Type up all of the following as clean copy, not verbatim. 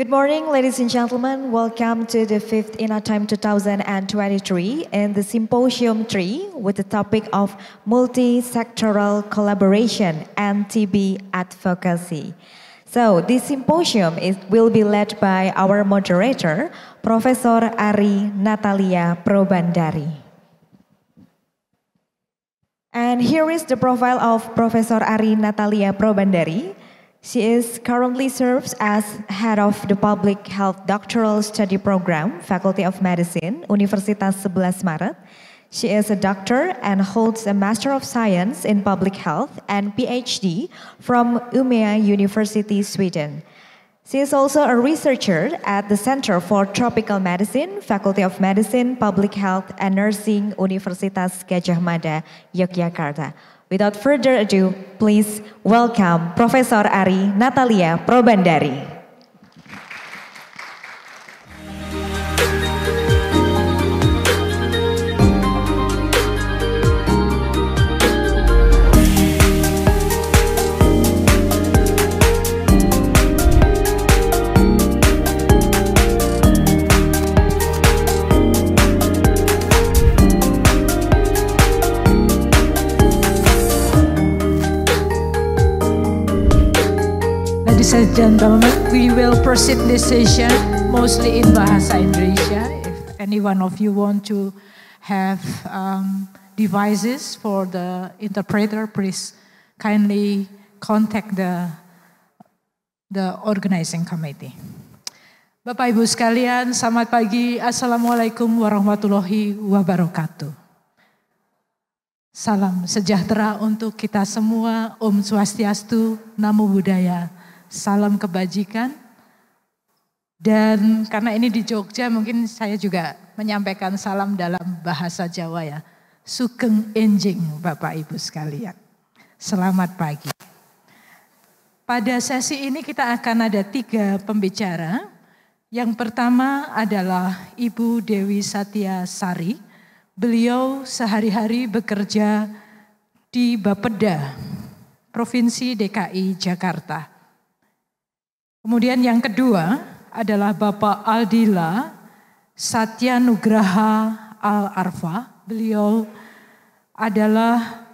Good morning, ladies and gentlemen. Welcome to the 5th INATIME 2023 and the Symposium 3 with the topic of multi-sectoral collaboration and TB advocacy. So this symposium will be led by our moderator, Professor Ari Natalia Probandari. And here is the profile of Professor Ari Natalia Probandari. She currently serves as head of the Public Health Doctoral Study Program, Faculty of Medicine, Universitas 11 Maret. She is a doctor and holds a Master of Science in Public Health and PhD from Umeå University, Sweden. She is also a researcher at the Center for Tropical Medicine, Faculty of Medicine, Public Health and Nursing, Universitas Gadjah Mada, Yogyakarta. Without further ado, please welcome Professor Ari Natalia Probandari. Ladies and gentlemen, we will proceed this session mostly in Bahasa Indonesia. If any one of you want to have devices for the interpreter, please kindly contact the organizing committee. Bapak Ibu sekalian, selamat pagi. Assalamualaikum warahmatullahi wabarakatuh. Salam sejahtera untuk kita semua. Om Swastiastu, Namo Buddhaya. Salam kebajikan. Dan karena ini di Jogja, mungkin saya juga menyampaikan salam dalam bahasa Jawa ya. Sugeng enjing Bapak Ibu sekalian. Selamat pagi. Pada sesi ini kita akan ada 3 pembicara. Yang pertama adalah Ibu Dewi Satya Sari. Beliau sehari-hari bekerja di Bapeda, Provinsi DKI Jakarta. Kemudian yang kedua adalah Bapak Aldila Satyanugraha Al-Arfa. Beliau adalah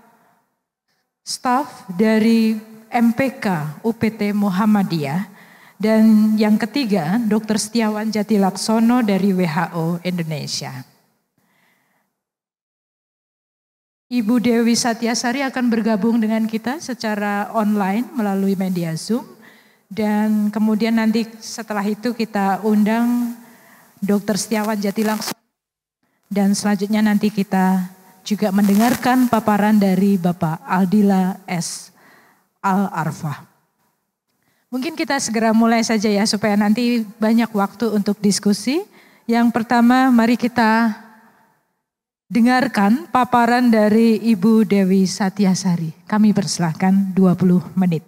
staf dari MPK UPT Muhammadiyah. Dan yang ketiga, Dr. Setiawan Jatilaksono dari WHO Indonesia. Ibu Dewi Satyasari akan bergabung dengan kita secara online melalui media Zoom. Dan kemudian nanti setelah itu kita undang Dr. Setiawan Jatilaksono. Dan selanjutnya nanti kita juga mendengarkan paparan dari Bapak Aldila S. Al-Arfa. Mungkin kita segera mulai saja ya supaya nanti banyak waktu untuk diskusi. Yang pertama mari kita dengarkan paparan dari Ibu Dewi Satyasari. Kami persilahkan 20 menit.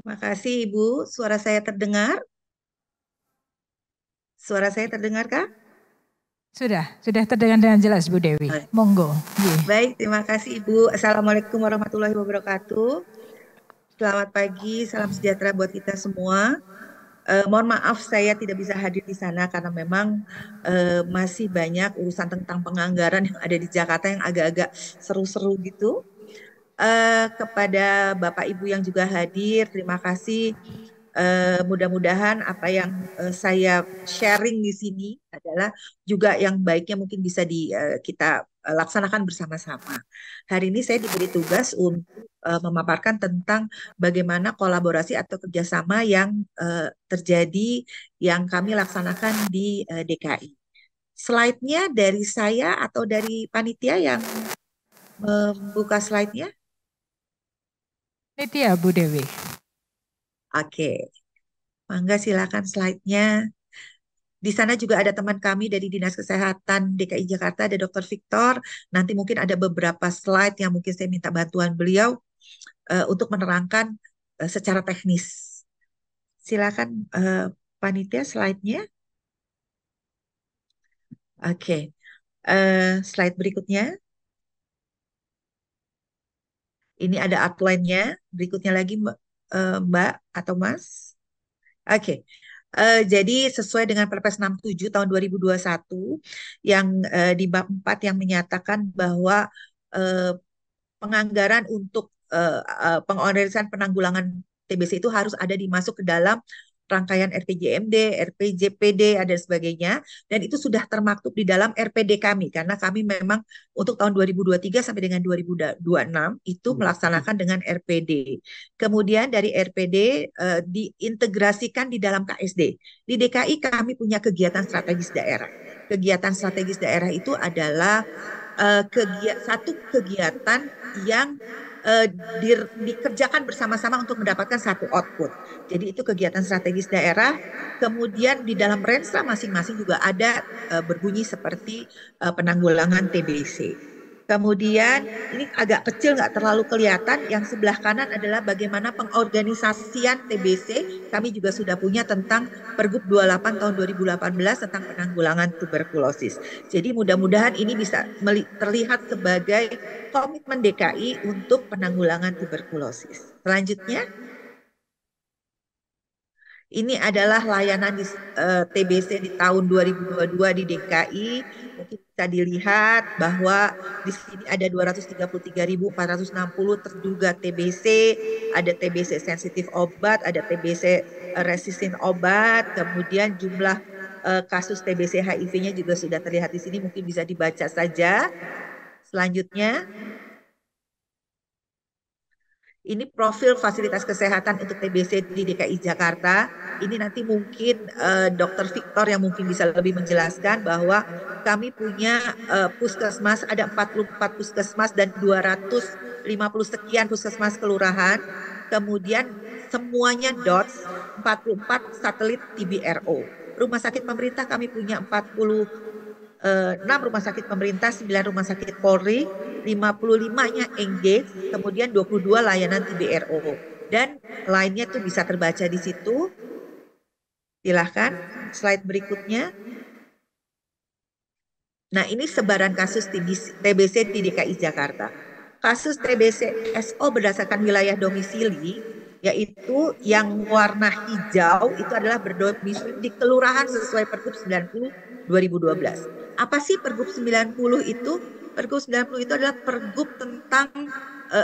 Terima kasih Ibu, suara saya terdengar? Suara saya terdengarkah? Sudah terdengar dengan jelas Bu Dewi. Monggo. Baik, terima kasih Ibu. Assalamualaikum warahmatullahi wabarakatuh. Selamat pagi, salam sejahtera buat kita semua. Mohon maaf saya tidak bisa hadir di sana karena memang masih banyak urusan tentang penganggaran yang ada di Jakarta yang agak-agak seru-seru gitu. Kepada Bapak Ibu yang juga hadir, terima kasih. Mudah-mudahan apa yang saya sharing di sini adalah juga yang baiknya mungkin bisa kita laksanakan bersama-sama. Hari ini saya diberi tugas untuk memaparkan tentang bagaimana kolaborasi atau kerjasama yang terjadi yang kami laksanakan di DKI. Slide-nya dari saya atau dari panitia yang membuka slide-nya? Panitia Bu Dewi. Oke, mangga silakan slide-nya. Di sana juga ada teman kami dari Dinas Kesehatan DKI Jakarta, ada Dr. Victor. Nanti mungkin ada beberapa slide yang mungkin saya minta bantuan beliau untuk menerangkan secara teknis. Silakan panitia slide-nya. Oke, slide berikutnya. Ini ada outline-nya. Berikutnya lagi Mbak atau Mas. Oke. Jadi sesuai dengan Perpres 67 tahun 2021 yang di bab 4 yang menyatakan bahwa eh, penganggaran untuk pengorganisan penanggulangan TBC itu harus ada dimasuk ke dalam rangkaian RPJMD, RPJPD, dan sebagainya. Dan itu sudah termaktub di dalam RPD kami, karena kami memang untuk tahun 2023 sampai dengan 2026 itu melaksanakan dengan RPD. Kemudian dari RPD diintegrasikan di dalam KSD. Di DKI kami punya kegiatan strategis daerah. Kegiatan strategis daerah itu adalah satu kegiatan yang eh, dikerjakan bersama-sama untuk mendapatkan satu output. Jadi itu kegiatan strategis daerah. Kemudian di dalam Renstra masing-masing juga ada berbunyi seperti penanggulangan TBC. Kemudian ini agak kecil, nggak terlalu kelihatan. Yang sebelah kanan adalah bagaimana pengorganisasian TBC. Kami juga sudah punya tentang Pergub 28 tahun 2018 tentang penanggulangan tuberkulosis. Jadi mudah-mudahan ini bisa terlihat sebagai komitmen DKI untuk penanggulangan tuberkulosis. Selanjutnya, ini adalah layanan di TBC di tahun 2022 di DKI. Mungkin bisa dilihat bahwa di sini ada 233.460 terduga TBC, ada TBC sensitif obat, ada TBC resisten obat, kemudian jumlah kasus TBC HIV-nya juga sudah terlihat di sini, mungkin bisa dibaca saja. Selanjutnya, ini profil fasilitas kesehatan untuk TBC di DKI Jakarta. Ini nanti mungkin Dr. Victor yang mungkin bisa lebih menjelaskan bahwa kami punya puskesmas, ada 44 puskesmas dan 250 sekian puskesmas kelurahan. Kemudian semuanya DOTS, 44 satelit TBRO. Rumah sakit pemerintah kami punya 6 rumah sakit pemerintah, 9 rumah sakit Polri, 55-nya engage, kemudian 22 layanan TBRO. Dan lainnya tuh bisa terbaca di situ. Silahkan, slide berikutnya. Nah, ini sebaran kasus TBC di DKI Jakarta. Kasus TBC SO berdasarkan wilayah domisili, yaitu yang warna hijau itu adalah berdomisili di kelurahan sesuai Pergub 90 2012. Apa sih Pergub 90 itu? Pergub 90 itu adalah pergub tentang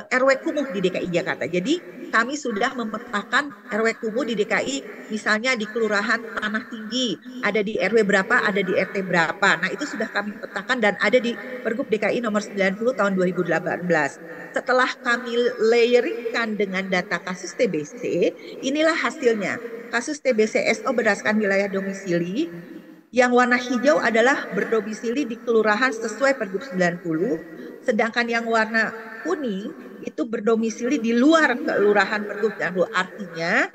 RW kumuh di DKI Jakarta. Jadi kami sudah memetakan RW kumuh di DKI, misalnya di Kelurahan Tanah Tinggi, ada di RW berapa, ada di RT berapa. Nah itu sudah kami petakan dan ada di Pergub DKI nomor 90 tahun 2018. Setelah kami layeringkan dengan data kasus TBC, inilah hasilnya. Kasus TBC SO berdasarkan wilayah domisili, yang warna hijau adalah berdomisili di kelurahan sesuai Pergub 90, sedangkan yang warna kuning itu berdomisili di luar kelurahan Pergub 90. Artinya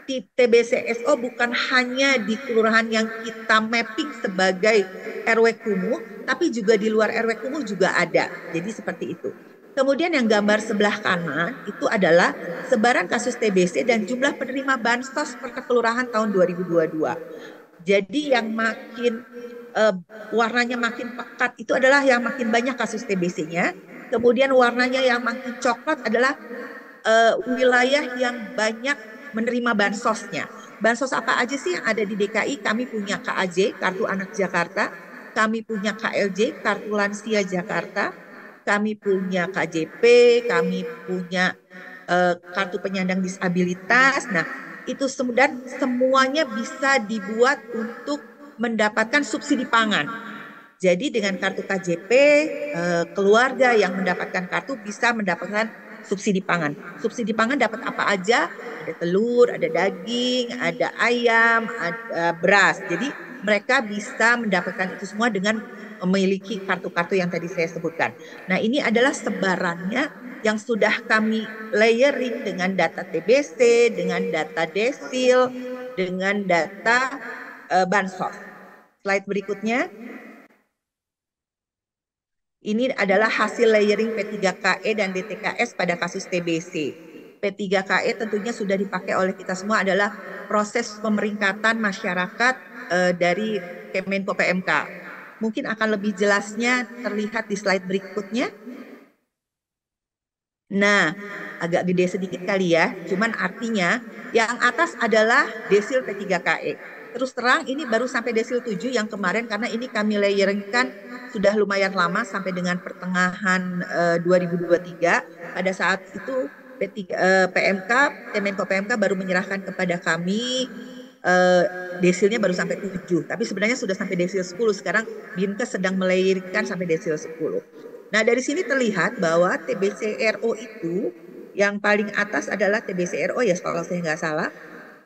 TBC SO bukan hanya di kelurahan yang kita mapping sebagai RW kumuh, tapi juga di luar RW kumuh juga ada. Jadi seperti itu. Kemudian yang gambar sebelah kanan itu adalah sebaran kasus TBC dan jumlah penerima bansos per kelurahan tahun 2022. Jadi yang makin warnanya makin pekat itu adalah yang makin banyak kasus TBC-nya. Kemudian warnanya yang makin coklat adalah wilayah yang banyak menerima bansosnya. Bansos apa aja sih yang ada di DKI? Kami punya KAJ, Kartu Anak Jakarta. Kami punya KLJ, Kartu Lansia Jakarta. Kami punya KJP, kami punya kartu penyandang disabilitas. Nah, itu dan semuanya bisa dibuat untuk mendapatkan subsidi pangan. Jadi dengan kartu KJP, keluarga yang mendapatkan kartu bisa mendapatkan subsidi pangan. Subsidi pangan dapat apa aja? Ada telur, ada daging, ada ayam, ada beras. Jadi mereka bisa mendapatkan itu semua dengan memiliki kartu-kartu yang tadi saya sebutkan. Nah, ini adalah sebarannya yang sudah kami layering dengan data TBC, dengan data desil, dengan data bansos. Slide berikutnya. Ini adalah hasil layering P3KE dan DTKS pada kasus TBC. P3KE tentunya sudah dipakai oleh kita semua, adalah proses pemeringkatan masyarakat dari Kemenko PMK. Mungkin akan lebih jelasnya terlihat di slide berikutnya. Nah, agak gede sedikit kali ya, cuman artinya yang atas adalah desil P3KE. Terus terang ini baru sampai desil 7 yang kemarin karena ini kami layering-kan sudah lumayan lama sampai dengan pertengahan 2023. Pada saat itu PMK, Kemenko PMK baru menyerahkan kepada kami desilnya baru sampai 7. Tapi sebenarnya sudah sampai desil 10. Sekarang Dinkes sedang melayerikan sampai desil 10. Nah, dari sini terlihat bahwa TBCRO itu yang paling atas adalah TBCRO ya kalau saya nggak salah.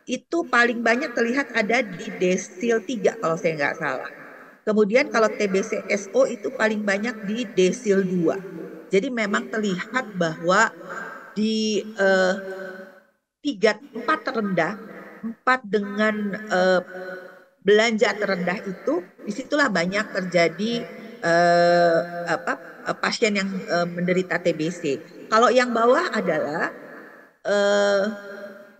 Itu paling banyak terlihat ada di desil 3 kalau saya nggak salah. Kemudian kalau TBCSO itu paling banyak di desil 2. Jadi memang terlihat bahwa di 4 terendah, 4 dengan belanja terendah itu, disitulah banyak terjadi pasien yang menderita TBC. Kalau yang bawah adalah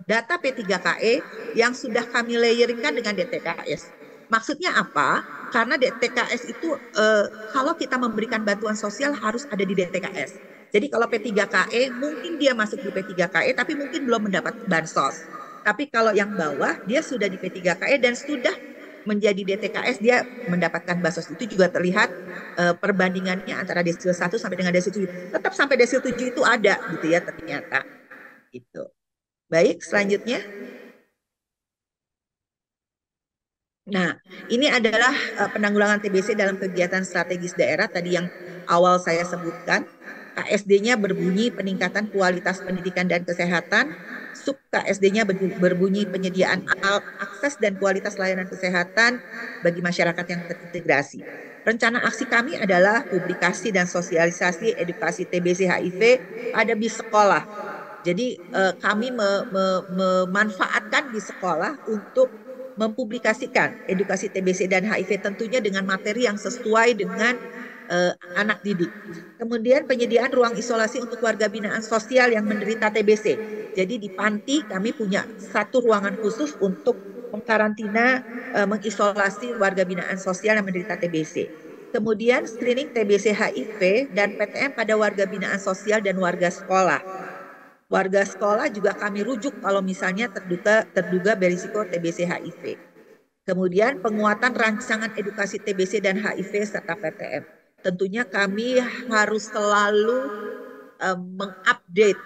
data P3KE yang sudah kami layeringkan dengan DTKS. Maksudnya apa? Karena DTKS itu kalau kita memberikan bantuan sosial harus ada di DTKS. Jadi kalau P3KE mungkin dia masuk di P3KE tapi mungkin belum mendapat bansos. Tapi kalau yang bawah dia sudah di P3KE dan sudah menjadi DTKS dia mendapatkan bansos. Itu juga terlihat perbandingannya antara desil 1 sampai dengan desil 7. Tetap sampai desil 7 itu ada gitu ya ternyata. Gitu. Baik, selanjutnya. Nah, ini adalah penanggulangan TBC dalam kegiatan strategis daerah tadi yang awal saya sebutkan. KSD-nya berbunyi peningkatan kualitas pendidikan dan kesehatan. Sub KSD-nya berbunyi penyediaan akses dan kualitas layanan kesehatan bagi masyarakat yang terintegrasi. Rencana aksi kami adalah publikasi dan sosialisasi edukasi TBC HIV pada bis sekolah. Jadi kami memanfaatkan di sekolah untuk mempublikasikan edukasi TBC dan HIV tentunya dengan materi yang sesuai dengan anak didik. Kemudian penyediaan ruang isolasi untuk warga binaan sosial yang menderita TBC. Jadi di panti kami punya satu ruangan khusus untuk mengkarantina, mengisolasi warga binaan sosial yang menderita TBC. Kemudian screening TBC HIV dan PTM pada warga binaan sosial dan warga sekolah. Warga sekolah juga kami rujuk kalau misalnya terduga berisiko TBC HIV. Kemudian penguatan rancangan edukasi TBC dan HIV serta PTM. Tentunya kami harus selalu mengupdate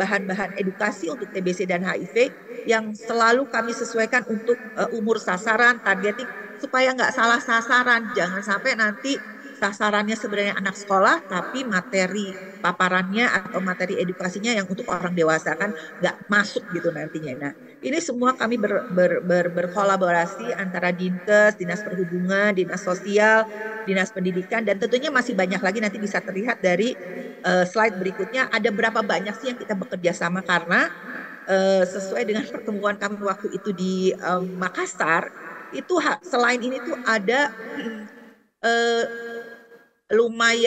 bahan-bahan edukasi untuk TBC dan HIV yang selalu kami sesuaikan untuk umur sasaran, targeting supaya nggak salah sasaran. Jangan sampai nanti sasarannya sebenarnya anak sekolah, tapi materi paparannya atau materi edukasinya yang untuk orang dewasa kan nggak masuk gitu nantinya. Nah, ini semua kami berkolaborasi antara Dinkes, Dinas Perhubungan, Dinas Sosial, Dinas Pendidikan, dan tentunya masih banyak lagi nanti bisa terlihat dari slide berikutnya ada berapa banyak sih yang kita bekerja sama karena sesuai dengan pertemuan kami waktu itu di Makassar, itu selain ini tuh ada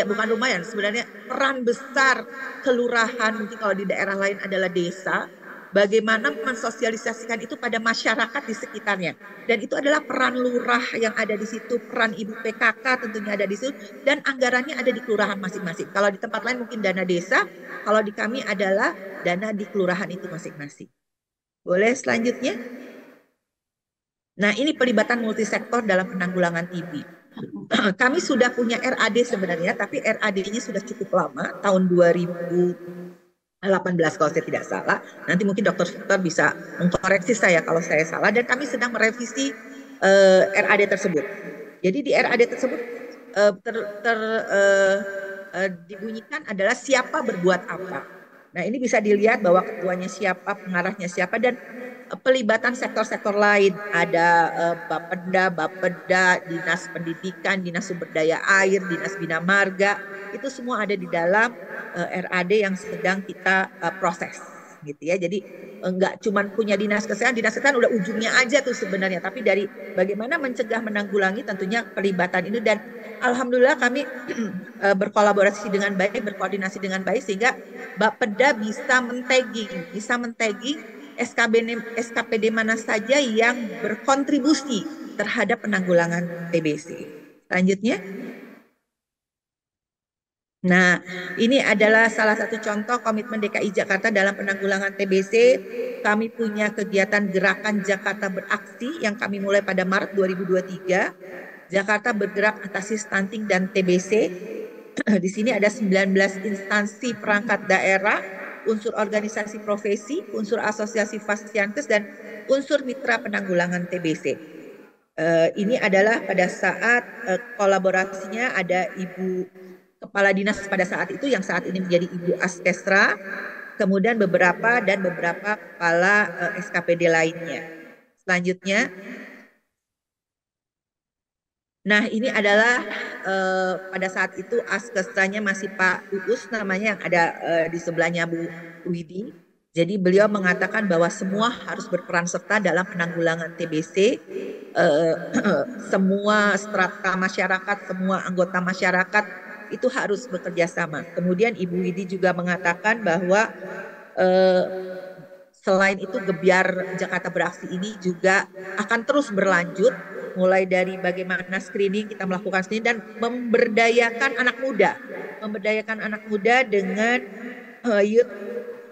bukan lumayan sebenarnya peran besar kelurahan, mungkin kalau di daerah lain adalah desa, bagaimana mensosialisasikan itu pada masyarakat di sekitarnya. Dan itu adalah peran lurah yang ada di situ, peran ibu PKK tentunya ada di situ, dan anggarannya ada di kelurahan masing-masing. Kalau di tempat lain mungkin dana desa, kalau di kami adalah dana di kelurahan itu masing-masing. Boleh selanjutnya? Nah, ini pelibatan multisektor dalam penanggulangan TB. Kami sudah punya RAD sebenarnya, tapi RAD-nya sudah cukup lama, tahun 2018 kalau saya tidak salah. Nanti mungkin dokter bisa mengkoreksi saya kalau saya salah. Dan kami sedang merevisi RAD tersebut. Jadi di RAD tersebut dibunyikan adalah siapa berbuat apa. Nah, ini bisa dilihat bahwa ketuanya siapa, pengarahnya siapa, dan pelibatan sektor-sektor lain. Ada Bapeda, Dinas Pendidikan, Dinas Sumber Daya Air, Dinas Bina Marga. Itu semua ada di dalam RAD yang sedang kita proses. Gitu ya. Jadi enggak cuma punya dinas kesehatan udah ujungnya aja tuh sebenarnya, tapi dari bagaimana mencegah menanggulangi tentunya pelibatan ini, dan alhamdulillah kami berkolaborasi dengan baik, berkoordinasi dengan baik sehingga Bapeda bisa men-tagging SKPD mana saja yang berkontribusi terhadap penanggulangan TBC. Selanjutnya. Nah, ini adalah salah satu contoh komitmen DKI Jakarta dalam penanggulangan TBC. Kami punya kegiatan Gerakan Jakarta Beraksi yang kami mulai pada Maret 2023. Jakarta bergerak atasi stunting dan TBC. Di sini ada 19 instansi perangkat daerah, unsur organisasi profesi, unsur asosiasi fasiankes, dan unsur mitra penanggulangan TBC. Ini adalah pada saat kolaborasinya ada Ibu Kepala Dinas pada saat itu yang saat ini menjadi Ibu Askesra, kemudian beberapa kepala SKPD lainnya. Selanjutnya, nah ini adalah pada saat itu Askesranya masih Pak Uus namanya yang ada di sebelahnya Bu Widi. Jadi beliau mengatakan bahwa semua harus berperan serta dalam penanggulangan TBC, semua strata masyarakat, semua anggota masyarakat itu harus bekerja sama. Kemudian Ibu Widi juga mengatakan bahwa selain itu Gebyar Jakarta Beraksi ini juga akan terus berlanjut, mulai dari bagaimana screening, kita melakukan screening dan memberdayakan anak muda dengan youth,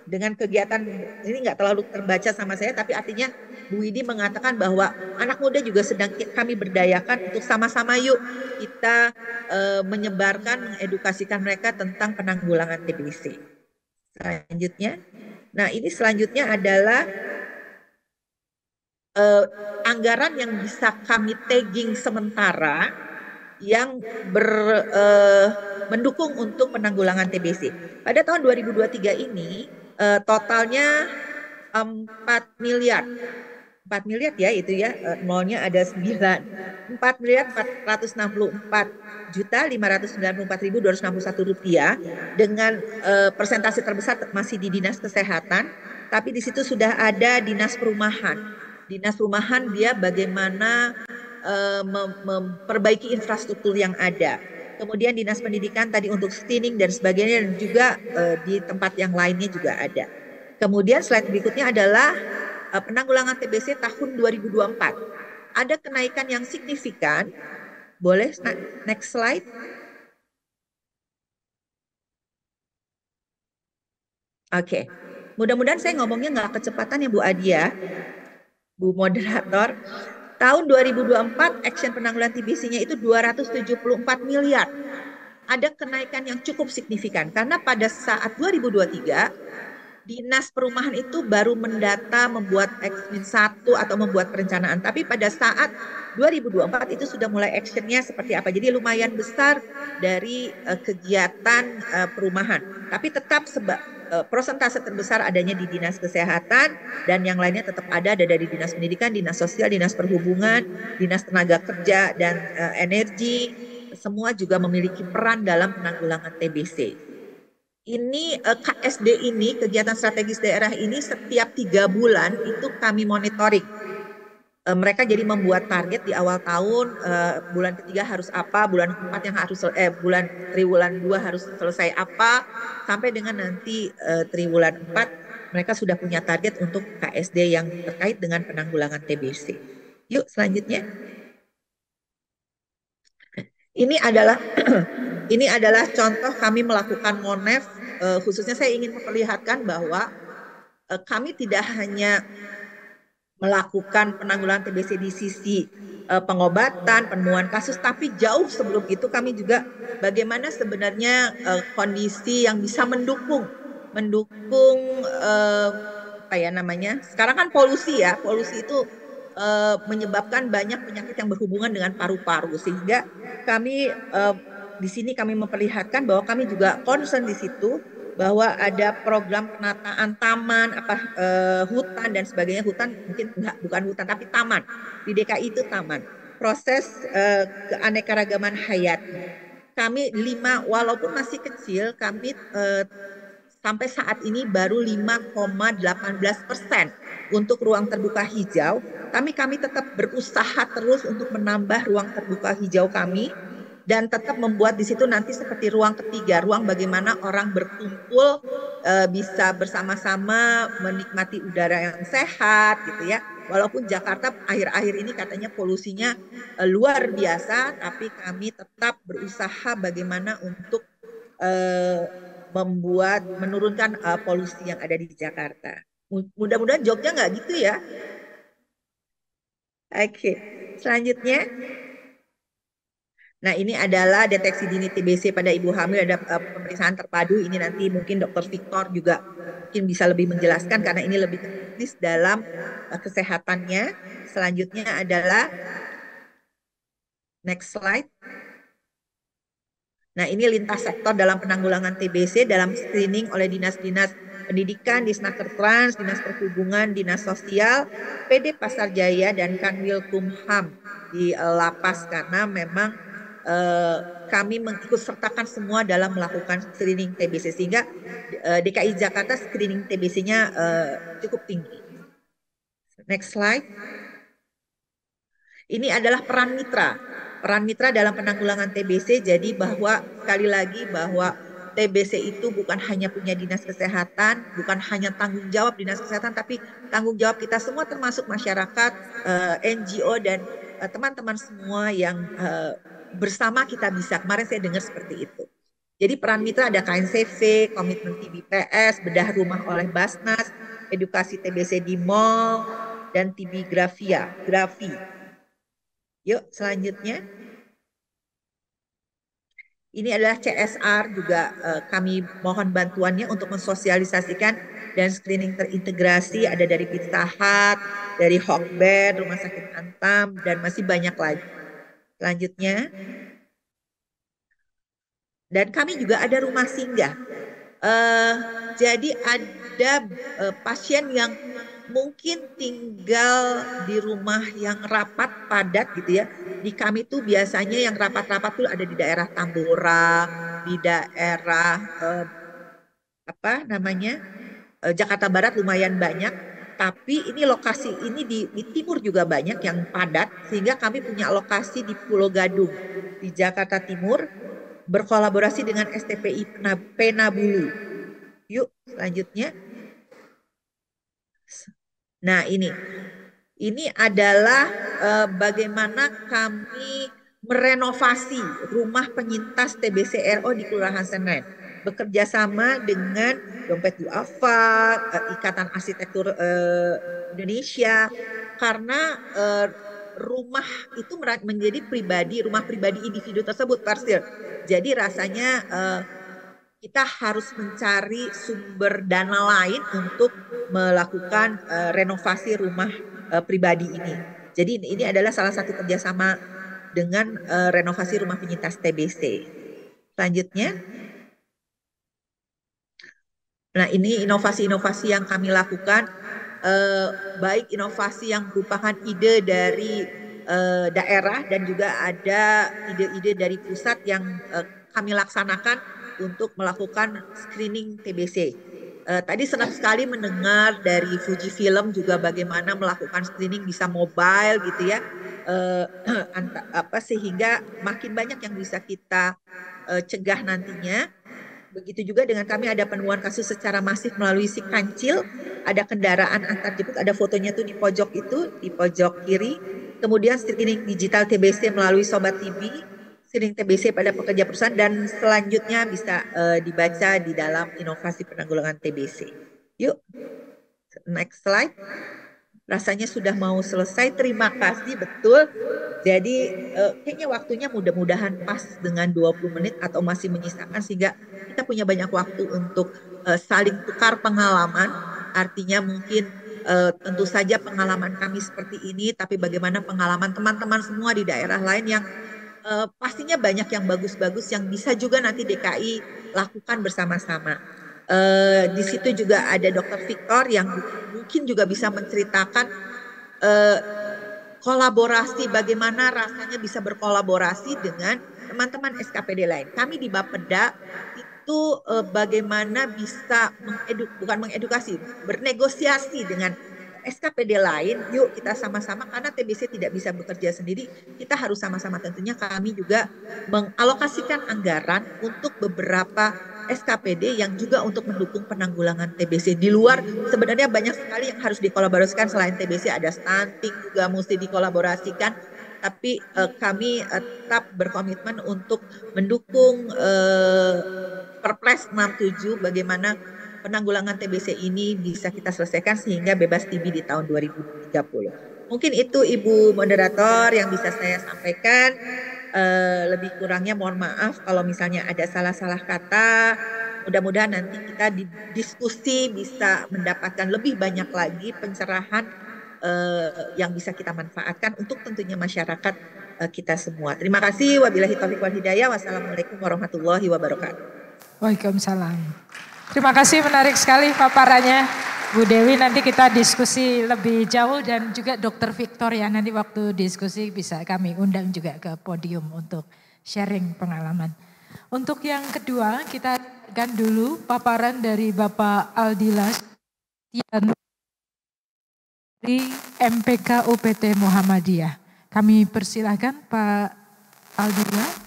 dengan kegiatan ini nggak terlalu terbaca sama saya, tapi artinya Bu Widi mengatakan bahwa anak muda juga sedang kami berdayakan untuk sama-sama yuk kita menyebarkan, mengedukasikan mereka tentang penanggulangan TBC. Selanjutnya, nah ini selanjutnya adalah anggaran yang bisa kami tagging sementara yang mendukung untuk penanggulangan TBC. Pada tahun 2023 ini totalnya 4 miliar. 4 miliar ya itu ya, nolnya ada 9. 4 miliar 464 juta 594.261 rupiah dengan persentase terbesar masih di Dinas Kesehatan, tapi di situ sudah ada Dinas Perumahan. Dinas Perumahan dia bagaimana memperbaiki infrastruktur yang ada. Kemudian Dinas Pendidikan tadi untuk screening dan sebagainya, dan juga di tempat yang lainnya juga ada. Kemudian slide berikutnya adalah penanggulangan TBC tahun 2024. Ada kenaikan yang signifikan. Boleh next slide. Oke. Mudah-mudahan saya ngomongnya nggak kecepatan ya Bu Adia, Bu Moderator. Tahun 2024 action penanggulangan TBC-nya itu 274 miliar. Ada kenaikan yang cukup signifikan karena pada saat 2023 Dinas Perumahan itu baru mendata, membuat X-1 atau membuat perencanaan. Tapi pada saat 2024 itu sudah mulai actionnya seperti apa. Jadi lumayan besar dari kegiatan perumahan. Tapi tetap prosentase terbesar adanya di Dinas Kesehatan, dan yang lainnya tetap ada dari Dinas Pendidikan, Dinas Sosial, Dinas Perhubungan, Dinas Tenaga Kerja, dan Energi. Semua juga memiliki peran dalam penanggulangan TBC. Ini KSD ini, kegiatan strategis daerah ini setiap 3 bulan itu kami monitoring. Mereka jadi membuat target di awal tahun, bulan ketiga harus apa, bulan 4 yang harus bulan triwulan 2 harus selesai apa, sampai dengan nanti triwulan 4 mereka sudah punya target untuk KSD yang terkait dengan penanggulangan TBC. Yuk selanjutnya. Ini adalah contoh kami melakukan MONEF, khususnya saya ingin memperlihatkan bahwa kami tidak hanya melakukan penanggulangan TBC di sisi pengobatan, penemuan kasus, tapi jauh sebelum itu kami juga bagaimana sebenarnya kondisi yang bisa mendukung apa ya namanya, sekarang kan polusi ya, polusi itu menyebabkan banyak penyakit yang berhubungan dengan paru-paru, sehingga kami di sini kami memperlihatkan bahwa kami juga concern di situ bahwa ada program penataan taman, hutan dan sebagainya. Hutan mungkin bukan hutan tapi taman. Di DKI itu taman. Proses keanekaragaman hayati. Kami 5, walaupun masih kecil, kami sampai saat ini baru 5,18% untuk ruang terbuka hijau. Kami tetap berusaha terus untuk menambah ruang terbuka hijau kami, dan tetap membuat di situ nanti seperti ruang ketiga, ruang bagaimana orang berkumpul bisa bersama-sama menikmati udara yang sehat gitu ya. Walaupun Jakarta akhir-akhir ini katanya polusinya luar biasa, tapi kami tetap berusaha bagaimana untuk menurunkan polusi yang ada di Jakarta. Mudah-mudahan Jogja nggak gitu ya. Oke, selanjutnya. Nah, ini adalah deteksi dini TBC pada ibu hamil, ada pemeriksaan terpadu. Ini nanti mungkin Dokter Victor juga mungkin bisa lebih menjelaskan karena ini lebih teknis dalam kesehatannya. Selanjutnya adalah next slide. Nah, ini lintas sektor dalam penanggulangan TBC dalam screening oleh dinas-dinas pendidikan, Disnaker Trans, Dinas Perhubungan, Dinas Sosial, PD Pasar Jaya, dan Kanwilkumham di Lapas karena memang kami mengikut sertakan semua dalam melakukan screening TBC sehingga DKI Jakarta screening TBC-nya cukup tinggi. Next slide. Ini adalah peran mitra. Peran mitra dalam penanggulangan TBC, jadi bahwa sekali lagi bahwa TBC itu bukan hanya punya dinas kesehatan, bukan hanya tanggung jawab dinas kesehatan, tapi tanggung jawab kita semua termasuk masyarakat, NGO, dan teman-teman semua yang bersama kita bisa. Kemarin saya dengar seperti itu. Jadi peran mitra ada KNCV, komitmen TBPS, bedah rumah oleh Basnas, edukasi TBC di mall, dan TB Grafi. Yuk selanjutnya. Ini adalah CSR juga kami mohon bantuannya untuk mensosialisasikan dan screening terintegrasi ada dari Pizza Hut, dari Hokben, Rumah Sakit Antam, dan masih banyak lagi. Selanjutnya. Dan kami juga ada rumah singgah. Jadi ada pasien yang mungkin tinggal di rumah yang rapat padat gitu ya. Di kami tuh biasanya yang rapat-rapat tuh ada di daerah Tambora, di daerah Jakarta Barat lumayan banyak. Tapi ini lokasi ini di timur juga banyak yang padat sehingga kami punya lokasi di Pulau Gadung di Jakarta Timur berkolaborasi dengan STPI Penabulu. Yuk selanjutnya. Nah ini adalah bagaimana kami merenovasi rumah penyintas TBC RO di Kelurahan Senen. Bekerja sama dengan Dompet Duafa, Ikatan Arsitektur Indonesia, karena rumah itu menjadi rumah pribadi individu tersebut, Parsil. Jadi rasanya kita harus mencari sumber dana lain untuk melakukan renovasi rumah pribadi ini. Jadi ini adalah salah satu kerjasama dengan renovasi rumah penyintas TBC. Selanjutnya. Nah ini inovasi-inovasi yang kami lakukan, baik inovasi yang merupakan ide dari daerah dan juga ada ide-ide dari pusat yang kami laksanakan untuk melakukan screening TBC. Tadi senang sekali mendengar dari Fuji Film juga bagaimana melakukan screening bisa mobile gitu ya, sehingga makin banyak yang bisa kita cegah nantinya. Begitu juga dengan kami ada penemuan kasus secara masif melalui si kancil, ada kendaraan antar jemput, ada fotonya tuh di pojok itu, di pojok kiri. Kemudian screening digital TBC melalui Sobat TV, screening TBC pada pekerja perusahaan, dan selanjutnya bisa dibaca di dalam inovasi penanggulangan TBC. Yuk, next slide. Rasanya sudah mau selesai, terima kasih, betul. Jadi kayaknya waktunya mudah-mudahan pas dengan 20 menit atau masih menyisakan sehingga kita punya banyak waktu untuk saling tukar pengalaman. Artinya mungkin tentu saja pengalaman kami seperti ini, tapi bagaimana pengalaman teman-teman semua di daerah lain yang pastinya banyak yang bagus-bagus yang bisa juga nanti DKI lakukan bersama-sama. Di situ juga ada Dokter Victor yang mungkin juga bisa menceritakan kolaborasi, bagaimana rasanya bisa berkolaborasi dengan teman-teman SKPD lain. Kami di Bapeda itu bagaimana bisa bernegosiasi dengan SKPD lain. Yuk kita sama-sama, karena TBC tidak bisa bekerja sendiri, kita harus sama-sama. Tentunya kami juga mengalokasikan anggaran untuk beberapa SKPD yang juga untuk mendukung penanggulangan TBC. Di luar sebenarnya banyak sekali yang harus dikolaborasikan selain TBC, ada stunting juga mesti dikolaborasikan. tapi kami tetap berkomitmen untuk mendukung Perpres 67 bagaimana penanggulangan TBC ini bisa kita selesaikan sehingga bebas TB di tahun 2030. Mungkin itu Ibu Moderator yang bisa saya sampaikan. Lebih kurangnya mohon maaf kalau misalnya ada salah-salah kata. Mudah-mudahan nanti kita di diskusi bisa mendapatkan lebih banyak lagi pencerahan yang bisa kita manfaatkan untuk tentunya masyarakat kita semua. Terima kasih. Wabillahi taufiq wal hidayah. Wassalamualaikum warahmatullahi wabarakatuh. Waalaikumsalam. Terima kasih, menarik sekali paparannya Bu Dewi. Nanti kita diskusi lebih jauh dan juga Dr. Victoria nanti waktu diskusi bisa kami undang juga ke podium untuk sharing pengalaman. Untuk yang kedua kita akan dulu paparan dari Bapak Aldila dari MPK UPT Muhammadiyah. Kami persilahkan Pak Aldila.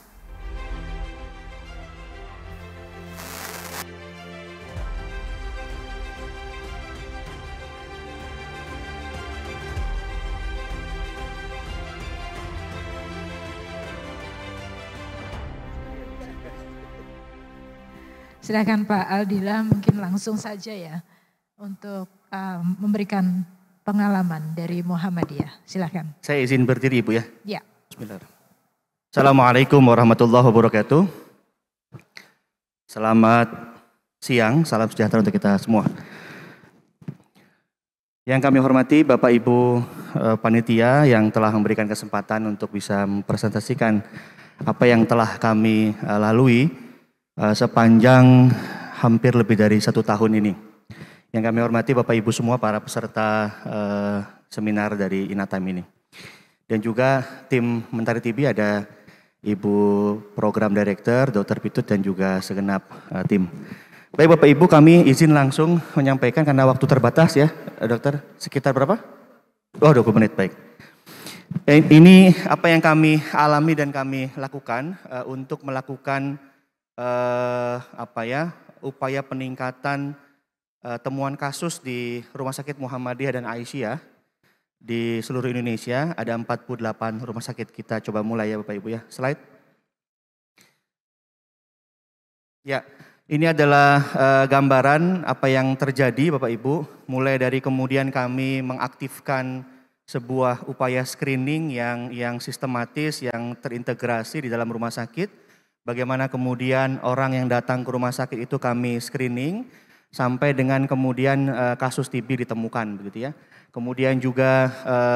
Silakan Pak Aldila, mungkin langsung saja ya untuk memberikan pengalaman dari Muhammadiyah. Silakan. Saya izin berdiri Ibu ya. Ya. Bismillahirrahmanirrahim. Assalamualaikum warahmatullahi wabarakatuh. Selamat siang, salam sejahtera untuk kita semua. Yang kami hormati Bapak Ibu panitia yang telah memberikan kesempatan untuk bisa mempresentasikan apa yang telah kami lalui sepanjang hampir lebih dari 1 tahun ini. Yang kami hormati Bapak Ibu semua para peserta seminar dari Inatam ini. Dan juga tim Mentari TV ada Ibu Program Director, Dr. Pitut dan juga segenap tim. Baik Bapak Ibu, kami izin langsung menyampaikan karena waktu terbatas ya Dokter. Sekitar berapa? Oh 20 menit, baik. Ini apa yang kami alami dan kami lakukan untuk melakukan upaya peningkatan temuan kasus di Rumah Sakit Muhammadiyah dan Aisyah di seluruh Indonesia. Ada 48 rumah sakit. Kita coba mulai ya Bapak Ibu ya. Slide. Ya, ini adalah gambaran apa yang terjadi Bapak Ibu. Mulai dari kemudian kami mengaktifkan sebuah upaya screening yang sistematis, yang terintegrasi di dalam rumah sakit. Bagaimana kemudian orang yang datang ke rumah sakit itu kami screening sampai dengan kemudian kasus TB ditemukan begitu ya. Kemudian juga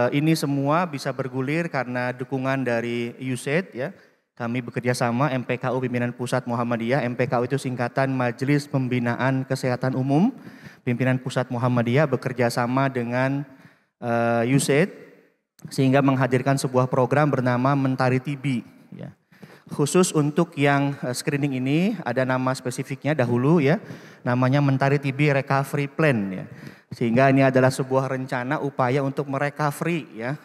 ini semua bisa bergulir karena dukungan dari USAID ya. Kami bekerja sama MPKU Pimpinan Pusat Muhammadiyah. MPKU itu singkatan Majelis Pembinaan Kesehatan Umum. Pimpinan Pusat Muhammadiyah bekerja sama dengan USAID sehingga menghadirkan sebuah program bernama Mentari TB ya. Khusus untuk yang screening ini ada nama spesifiknya dahulu ya, namanya Mentari TB Recovery Plan ya. Sehingga ini adalah sebuah rencana upaya untuk merecovery ya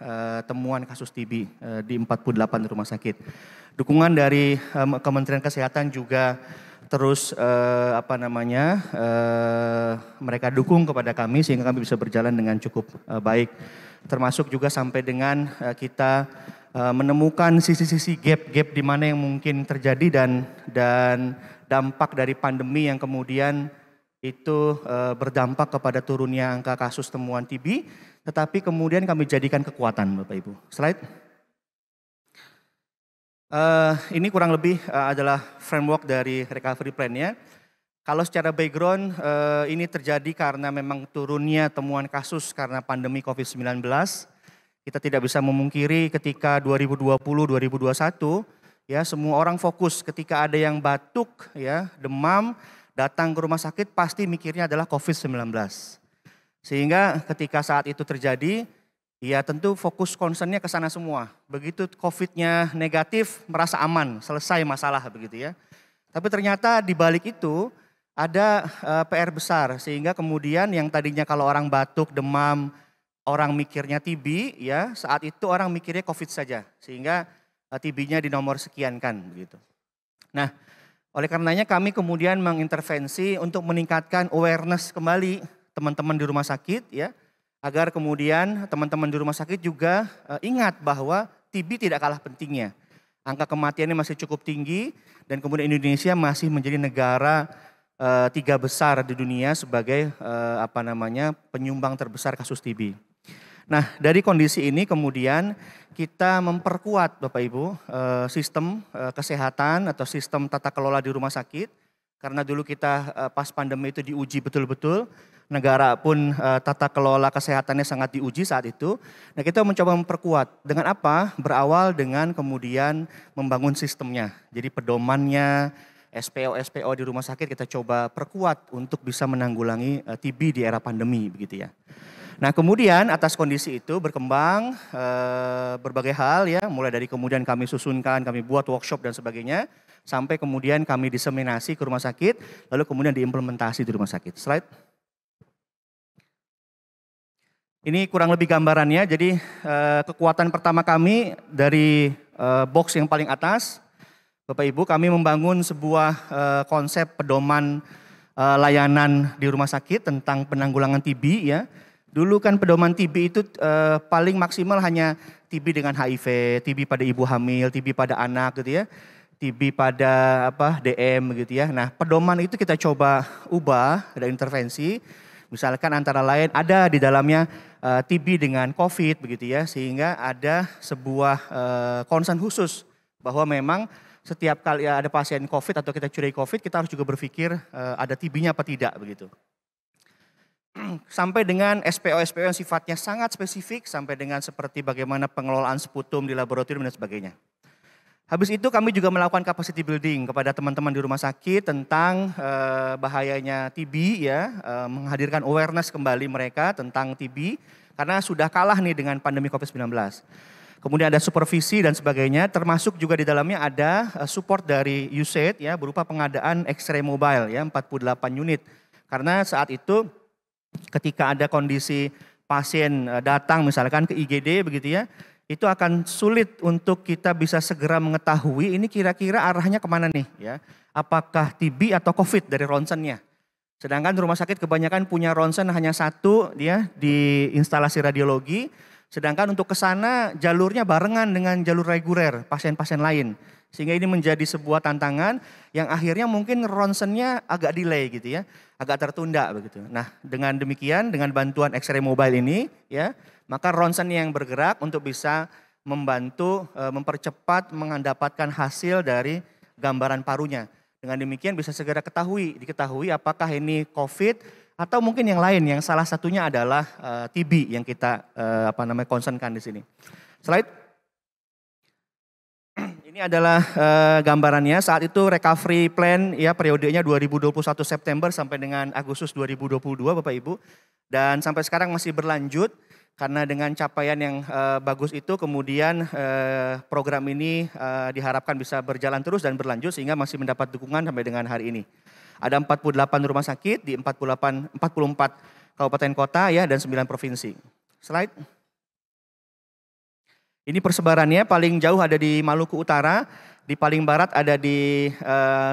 temuan kasus TB di 48 rumah sakit. Dukungan dari Kementerian Kesehatan juga terus mereka dukung kepada kami sehingga kami bisa berjalan dengan cukup baik. Termasuk juga sampai dengan kita menemukan sisi-sisi gap-gap di mana yang mungkin terjadi dan dampak dari pandemi yang kemudian itu berdampak kepada turunnya angka kasus temuan TB, tetapi kemudian kami jadikan kekuatan Bapak Ibu. Slide. Ini kurang lebih adalah framework dari recovery plan-nya. Kalau secara background ini terjadi karena memang turunnya temuan kasus karena pandemi COVID-19. Kita tidak bisa memungkiri ketika 2020-2021 ya semua orang fokus ketika ada yang batuk ya, demam, datang ke rumah sakit pasti mikirnya adalah COVID-19. Sehingga ketika saat itu terjadi ya tentu fokus concernnya ke sana semua. Begitu COVID-nya negatif merasa aman, selesai masalah begitu ya. Tapi ternyata di balik itu ada PR besar sehingga kemudian yang tadinya kalau orang batuk, demam, orang mikirnya TB ya, saat itu orang mikirnya COVID saja. Sehingga TB-nya di nomor sekian kan gitu. Nah, oleh karenanya kami kemudian mengintervensi untuk meningkatkan awareness kembali teman-teman di rumah sakit ya. Agar kemudian teman-teman di rumah sakit juga ingat bahwa TB tidak kalah pentingnya. Angka kematiannya masih cukup tinggi dan kemudian Indonesia masih menjadi negara 3 besar di dunia sebagai penyumbang terbesar kasus TB. Nah, dari kondisi ini kemudian kita memperkuat Bapak Ibu sistem kesehatan atau sistem tata kelola di rumah sakit. Karena dulu kita pas pandemi itu diuji betul-betul, negara pun tata kelola kesehatannya sangat diuji saat itu. Nah, kita mencoba memperkuat. Dengan apa? Berawal dengan kemudian membangun sistemnya. Jadi pedomannya, SPO di rumah sakit kita coba perkuat untuk bisa menanggulangi TB di era pandemi begitu ya. Nah, kemudian atas kondisi itu berkembang berbagai hal ya, mulai dari kemudian kami susunkan, kami buat workshop dan sebagainya, sampai kemudian kami diseminasi ke rumah sakit, lalu kemudian diimplementasi di rumah sakit. Slide. Ini kurang lebih gambarannya, jadi kekuatan pertama kami dari box yang paling atas, Bapak Ibu, kami membangun sebuah konsep pedoman layanan di rumah sakit tentang penanggulangan TB ya. Dulu kan pedoman TB itu paling maksimal hanya TB dengan HIV, TB pada ibu hamil, TB pada anak gitu ya. TB pada DM gitu ya. Nah, pedoman itu kita coba ubah, ada intervensi. Misalkan antara lain ada di dalamnya TB dengan COVID begitu ya, sehingga ada sebuah concern khusus bahwa memang setiap kali ada pasien COVID atau kita curigai COVID, kita harus juga berpikir ada TB-nya apa tidak begitu. Sampai dengan SPO yang sifatnya sangat spesifik, sampai dengan seperti bagaimana pengelolaan sputum di laboratorium dan sebagainya. Habis itu kami juga melakukan capacity building kepada teman-teman di rumah sakit tentang bahayanya TB ya, menghadirkan awareness kembali mereka tentang TB karena sudah kalah nih dengan pandemi COVID-19. Kemudian ada supervisi dan sebagainya, termasuk juga di dalamnya ada support dari USAID ya, berupa pengadaan X-ray mobile ya, 48 unit. Karena saat itu ketika ada kondisi pasien datang misalkan ke IGD begitu ya, itu akan sulit untuk kita bisa segera mengetahui ini kira-kira arahnya kemana nih ya. Apakah TB atau COVID dari ronsennya. Sedangkan rumah sakit kebanyakan punya ronsen hanya satu dia di instalasi radiologi. Sedangkan untuk ke sana jalurnya barengan dengan jalur reguler pasien-pasien lain. Sehingga ini menjadi sebuah tantangan yang akhirnya mungkin ronsennya agak delay gitu ya. Agak tertunda begitu. Nah, dengan demikian dengan bantuan X-ray mobile ini ya, maka ronsen yang bergerak untuk bisa membantu mempercepat mendapatkan hasil dari gambaran parunya. Dengan demikian bisa segera diketahui apakah ini COVID atau mungkin yang lain yang salah satunya adalah TB yang kita concernkan di sini. Slide. Ini adalah gambarannya. Saat itu recovery plan ya periodenya 2021 September sampai dengan Agustus 2022 Bapak Ibu. Dan sampai sekarang masih berlanjut karena dengan capaian yang bagus itu kemudian program ini diharapkan bisa berjalan terus dan berlanjut sehingga masih mendapat dukungan sampai dengan hari ini. Ada 48 rumah sakit di 44 kabupaten kota ya dan 9 provinsi. Slide. Ini persebarannya paling jauh ada di Maluku Utara, di paling barat ada di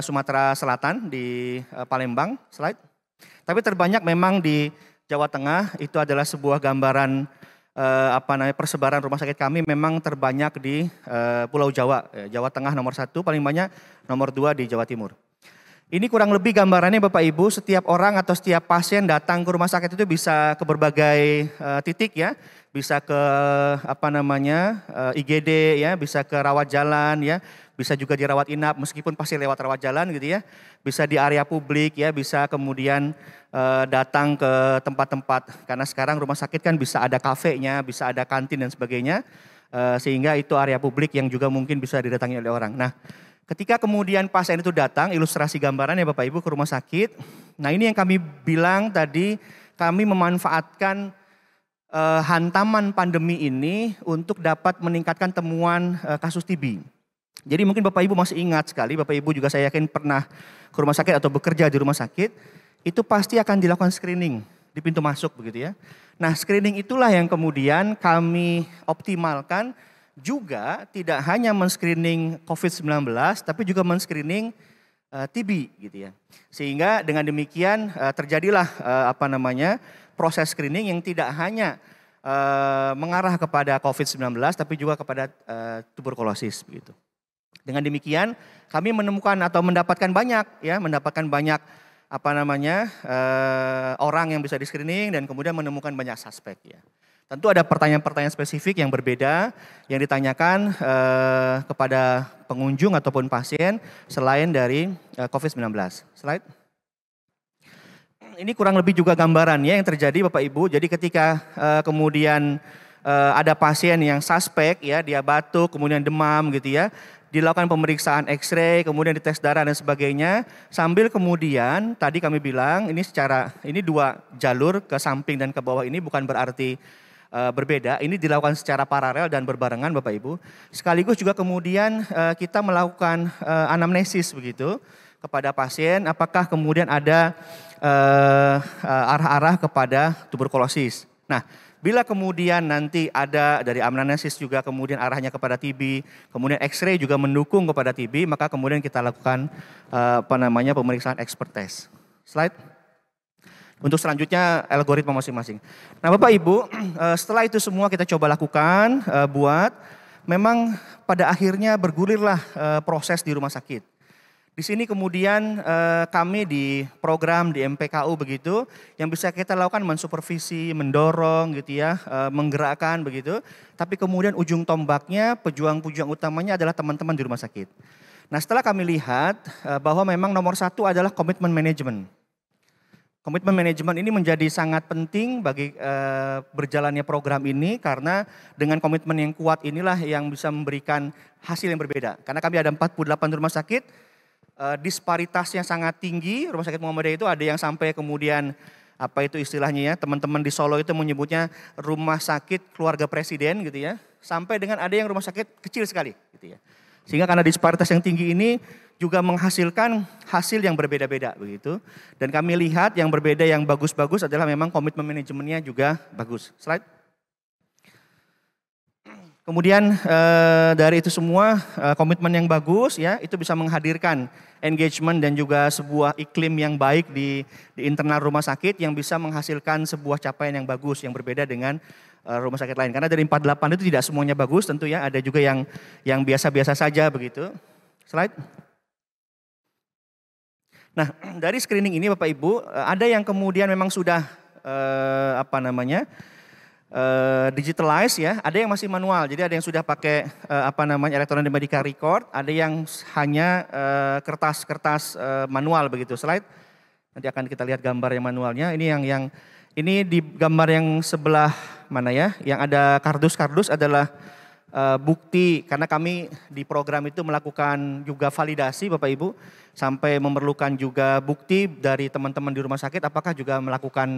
Sumatera Selatan, di Palembang. Slide. Tapi terbanyak memang di Jawa Tengah, itu adalah sebuah gambaran persebaran rumah sakit kami memang terbanyak di Pulau Jawa. Jawa Tengah nomor 1, paling banyak nomor 2 di Jawa Timur. Ini kurang lebih gambarannya Bapak Ibu, setiap orang atau setiap pasien datang ke rumah sakit itu bisa ke berbagai titik ya. Bisa ke IGD ya, bisa ke rawat jalan ya, bisa juga dirawat inap meskipun pasti lewat rawat jalan gitu ya. Bisa di area publik ya, bisa kemudian datang ke tempat-tempat karena sekarang rumah sakit kan bisa ada kafenya, bisa ada kantin dan sebagainya. Sehingga itu area publik yang juga mungkin bisa didatangi oleh orang. Nah, ketika kemudian pasien itu datang, ilustrasi gambarannya Bapak Ibu ke rumah sakit. Nah, ini yang kami bilang tadi, kami memanfaatkan hantaman pandemi ini untuk dapat meningkatkan temuan kasus TB. Jadi mungkin Bapak Ibu masih ingat sekali, Bapak Ibu juga saya yakin pernah ke rumah sakit atau bekerja di rumah sakit, itu pasti akan dilakukan screening di pintu masuk begitu ya. Nah, screening itulah yang kemudian kami optimalkan juga tidak hanya men-screening COVID-19 tapi juga men-screening TB gitu ya. Sehingga dengan demikian terjadilah proses screening yang tidak hanya mengarah kepada COVID-19 tapi juga kepada tuberkulosis begitu. Dengan demikian kami menemukan atau mendapatkan banyak orang yang bisa di screening dan kemudian menemukan banyak suspek ya. Tentu ada pertanyaan-pertanyaan spesifik yang berbeda yang ditanyakan kepada pengunjung ataupun pasien selain dari COVID-19. Slide. Ini kurang lebih juga gambarannya yang terjadi Bapak Ibu. Jadi ketika kemudian ada pasien yang suspek ya, dia batuk, kemudian demam gitu ya, dilakukan pemeriksaan X-ray, kemudian dites darah dan sebagainya, sambil kemudian tadi kami bilang ini dua jalur ke samping dan ke bawah ini bukan berarti berbeda, ini dilakukan secara paralel dan berbarengan Bapak Ibu. Sekaligus juga kemudian kita melakukan anamnesis begitu kepada pasien, apakah kemudian ada arah-arah kepada tuberkulosis. Nah, bila kemudian nanti ada dari anamnesis juga kemudian arahnya kepada TB, kemudian X-ray juga mendukung kepada TB, maka kemudian kita lakukan pemeriksaan expert test. Slide. Untuk selanjutnya algoritma masing-masing. Nah Bapak Ibu, setelah itu semua kita coba lakukan, memang pada akhirnya bergulirlah proses di rumah sakit. Di sini kemudian kami di program di MPKU begitu, yang bisa kita lakukan mensupervisi, mendorong gitu ya, menggerakkan begitu. Tapi kemudian ujung tombaknya, pejuang-pejuang utamanya adalah teman-teman di rumah sakit. Nah setelah kami lihat bahwa memang nomor satu adalah komitmen manajemen. Komitmen manajemen ini menjadi sangat penting bagi berjalannya program ini karena dengan komitmen yang kuat inilah yang bisa memberikan hasil yang berbeda. Karena kami ada 48 rumah sakit, disparitasnya sangat tinggi. Rumah sakit Muhammadiyah itu ada yang sampai kemudian apa itu istilahnya ya, teman-teman di Solo itu menyebutnya rumah sakit keluarga presiden gitu ya. Sampai dengan ada yang rumah sakit kecil sekali gitu ya. Sehingga karena disparitas yang tinggi ini juga menghasilkan hasil yang berbeda-beda begitu. Dan kami lihat yang berbeda yang bagus-bagus adalah memang komitmen manajemennya juga bagus. Slide. Kemudian dari itu semua komitmen yang bagus ya itu bisa menghadirkan engagement dan juga sebuah iklim yang baik di internal rumah sakit yang bisa menghasilkan sebuah capaian yang bagus yang berbeda dengan rumah sakit lain. Karena dari 48 itu tidak semuanya bagus tentu ya, ada juga yang biasa-biasa saja begitu. Slide. Nah, dari screening ini Bapak Ibu, ada yang kemudian memang sudah digitalize ya, ada yang masih manual. Jadi ada yang sudah pakai electronic medical record, ada yang hanya kertas-kertas manual begitu. Slide. Nanti akan kita lihat gambar yang manualnya. Ini yang ini di gambar yang sebelah mana ya? Yang ada kardus-kardus adalah bukti karena kami di program itu melakukan juga validasi Bapak Ibu sampai memerlukan juga bukti dari teman-teman di rumah sakit apakah juga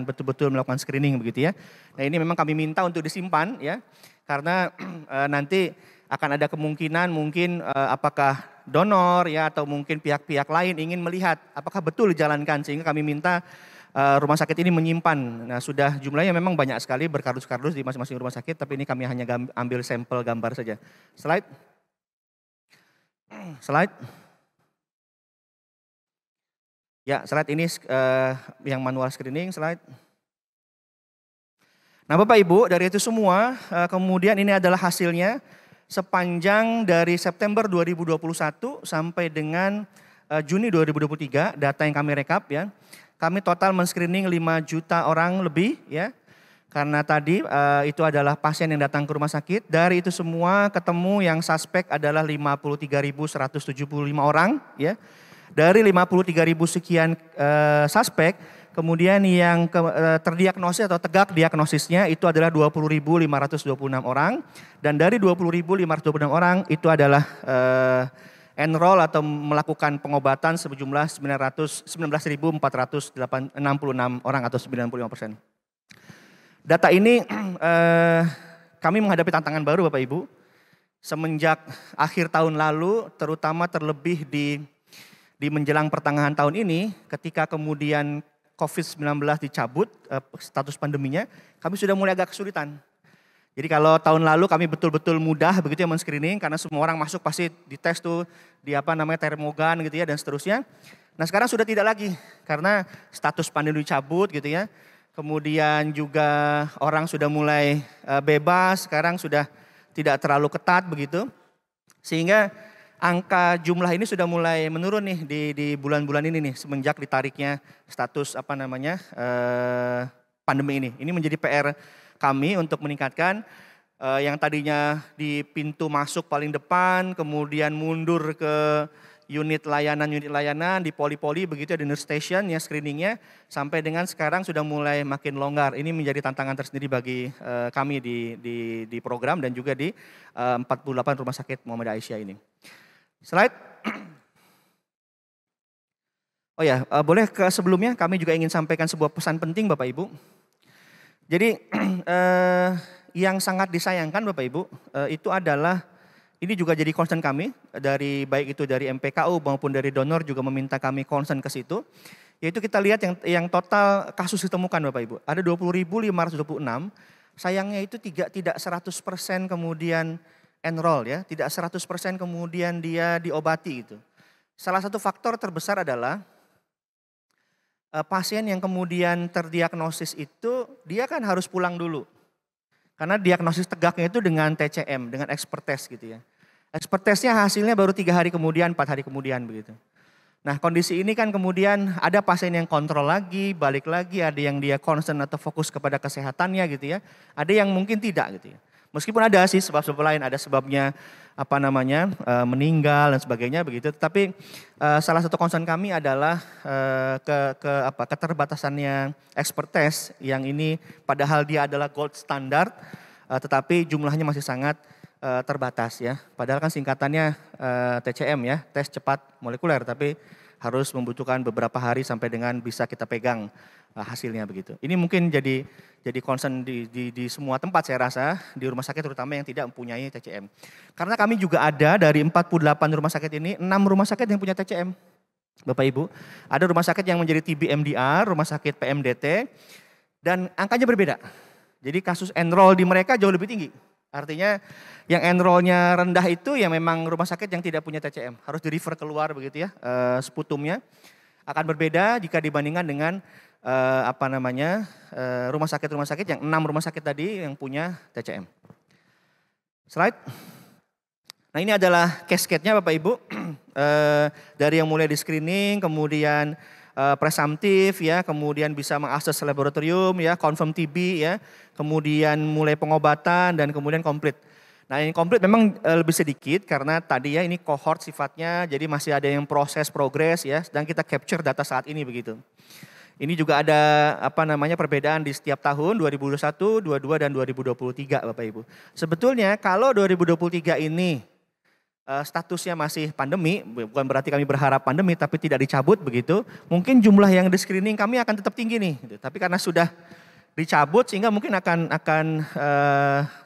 betul-betul melakukan screening begitu ya. Nah ini memang kami minta untuk disimpan ya karena nanti akan ada kemungkinan mungkin apakah donor ya atau mungkin pihak-pihak lain ingin melihat apakah betul dijalankan sehingga kami minta rumah sakit ini menyimpan. Nah sudah jumlahnya memang banyak sekali berkardus-kardus di masing-masing rumah sakit tapi ini kami hanya ambil sampel gambar saja. Slide. Slide. Ya slide ini yang manual screening slide. Nah Bapak Ibu dari itu semua kemudian ini adalah hasilnya sepanjang dari September 2021 sampai dengan Juni 2023 data yang kami rekap ya. Kami total men-screening 5 juta orang lebih ya. Karena tadi itu adalah pasien yang datang ke rumah sakit. Dari itu semua ketemu yang suspek adalah 53.175 orang ya. Dari 53.000 sekian suspek, kemudian yang terdiagnosis atau tegak diagnosisnya itu adalah 20.526 orang. Dan dari 20.526 orang itu adalah enroll atau melakukan pengobatan sejumlah 19.466 orang atau 95%. Data ini kami menghadapi tantangan baru Bapak Ibu. Semenjak akhir tahun lalu terutama terlebih di menjelang pertengahan tahun ini ketika kemudian COVID-19 dicabut status pandeminya kami sudah mulai agak kesulitan. Jadi kalau tahun lalu kami betul-betul mudah begitu ya men-screening karena semua orang masuk pasti dites tuh di termogan gitu ya dan seterusnya. Nah sekarang sudah tidak lagi karena status pandemi dicabut gitu ya. kemudian juga orang sudah mulai bebas, sekarang sudah tidak terlalu ketat begitu. Sehingga angka jumlah ini sudah mulai menurun nih di bulan-bulan ini nih semenjak ditariknya status pandemi ini. Ini menjadi PR kami untuk meningkatkan yang tadinya di pintu masuk paling depan, kemudian mundur ke unit layanan di poli-poli begitu ya, di nurse station ya screeningnya, sampai dengan sekarang sudah mulai makin longgar. Ini menjadi tantangan tersendiri bagi kami di program dan juga di 48 Rumah Sakit Muhammad Aisyah ini. Slide. Oh ya, boleh ke sebelumnya kami juga ingin sampaikan sebuah pesan penting Bapak Ibu. Jadi yang sangat disayangkan Bapak Ibu itu adalah, ini juga jadi concern kami, baik itu dari MPKU maupun dari donor juga meminta kami concern ke situ. Yaitu kita lihat yang total kasus ditemukan Bapak Ibu, ada 20.526, sayangnya itu tidak 100% kemudian enroll ya, tidak 100% kemudian dia diobati gitu. Salah satu faktor terbesar adalah pasien yang kemudian terdiagnosis itu dia kan harus pulang dulu. Karena diagnosis tegaknya itu dengan TCM, dengan expert test gitu ya. Expert testnya hasilnya baru 3 hari kemudian, 4 hari kemudian begitu. Nah kondisi ini kan kemudian ada pasien yang kontrol lagi, balik lagi, ada yang dia concern atau fokus kepada kesehatannya gitu ya. Ada yang mungkin tidak gitu ya. Meskipun ada sih sebab-sebab lain, ada sebabnya meninggal dan sebagainya begitu. Tapi salah satu concern kami adalah keterbatasannya expert test yang ini padahal dia adalah gold standard, tetapi jumlahnya masih sangat terbatas ya. Padahal kan singkatannya TCM ya, tes cepat molekuler, tapi harus membutuhkan beberapa hari sampai dengan bisa kita pegang hasilnya begitu. Ini mungkin jadi concern di semua tempat saya rasa, di rumah sakit terutama yang tidak mempunyai TCM. Karena kami juga ada dari 48 rumah sakit ini, 6 rumah sakit yang punya TCM. Bapak Ibu, ada rumah sakit yang menjadi TB MDR, rumah sakit PMDT, dan angkanya berbeda. Jadi kasus enroll di mereka jauh lebih tinggi. Artinya yang enrollnya rendah itu ya memang rumah sakit yang tidak punya TCM. Harus di-refer keluar begitu ya, sputumnya. Akan berbeda jika dibandingkan dengan rumah sakit yang 6 rumah sakit tadi yang punya TCM. Slide. Nah ini adalah cascade-nya Bapak Ibu. Dari yang mulai di screening, kemudian presumptif ya, kemudian bisa mengakses laboratorium ya, confirm TB ya, kemudian mulai pengobatan dan kemudian komplit. Nah ini komplit memang lebih sedikit karena tadi ya ini cohort sifatnya, jadi masih ada yang proses progres ya, sedang kita capture data saat ini begitu. Ini juga ada perbedaan di setiap tahun 2021, 2022 dan 2023 Bapak Ibu. Sebetulnya kalau 2023 ini statusnya masih pandemi, bukan berarti kami berharap pandemi tapi tidak dicabut begitu, mungkin jumlah yang di screening kami akan tetap tinggi nih. Tapi karena sudah dicabut sehingga mungkin akan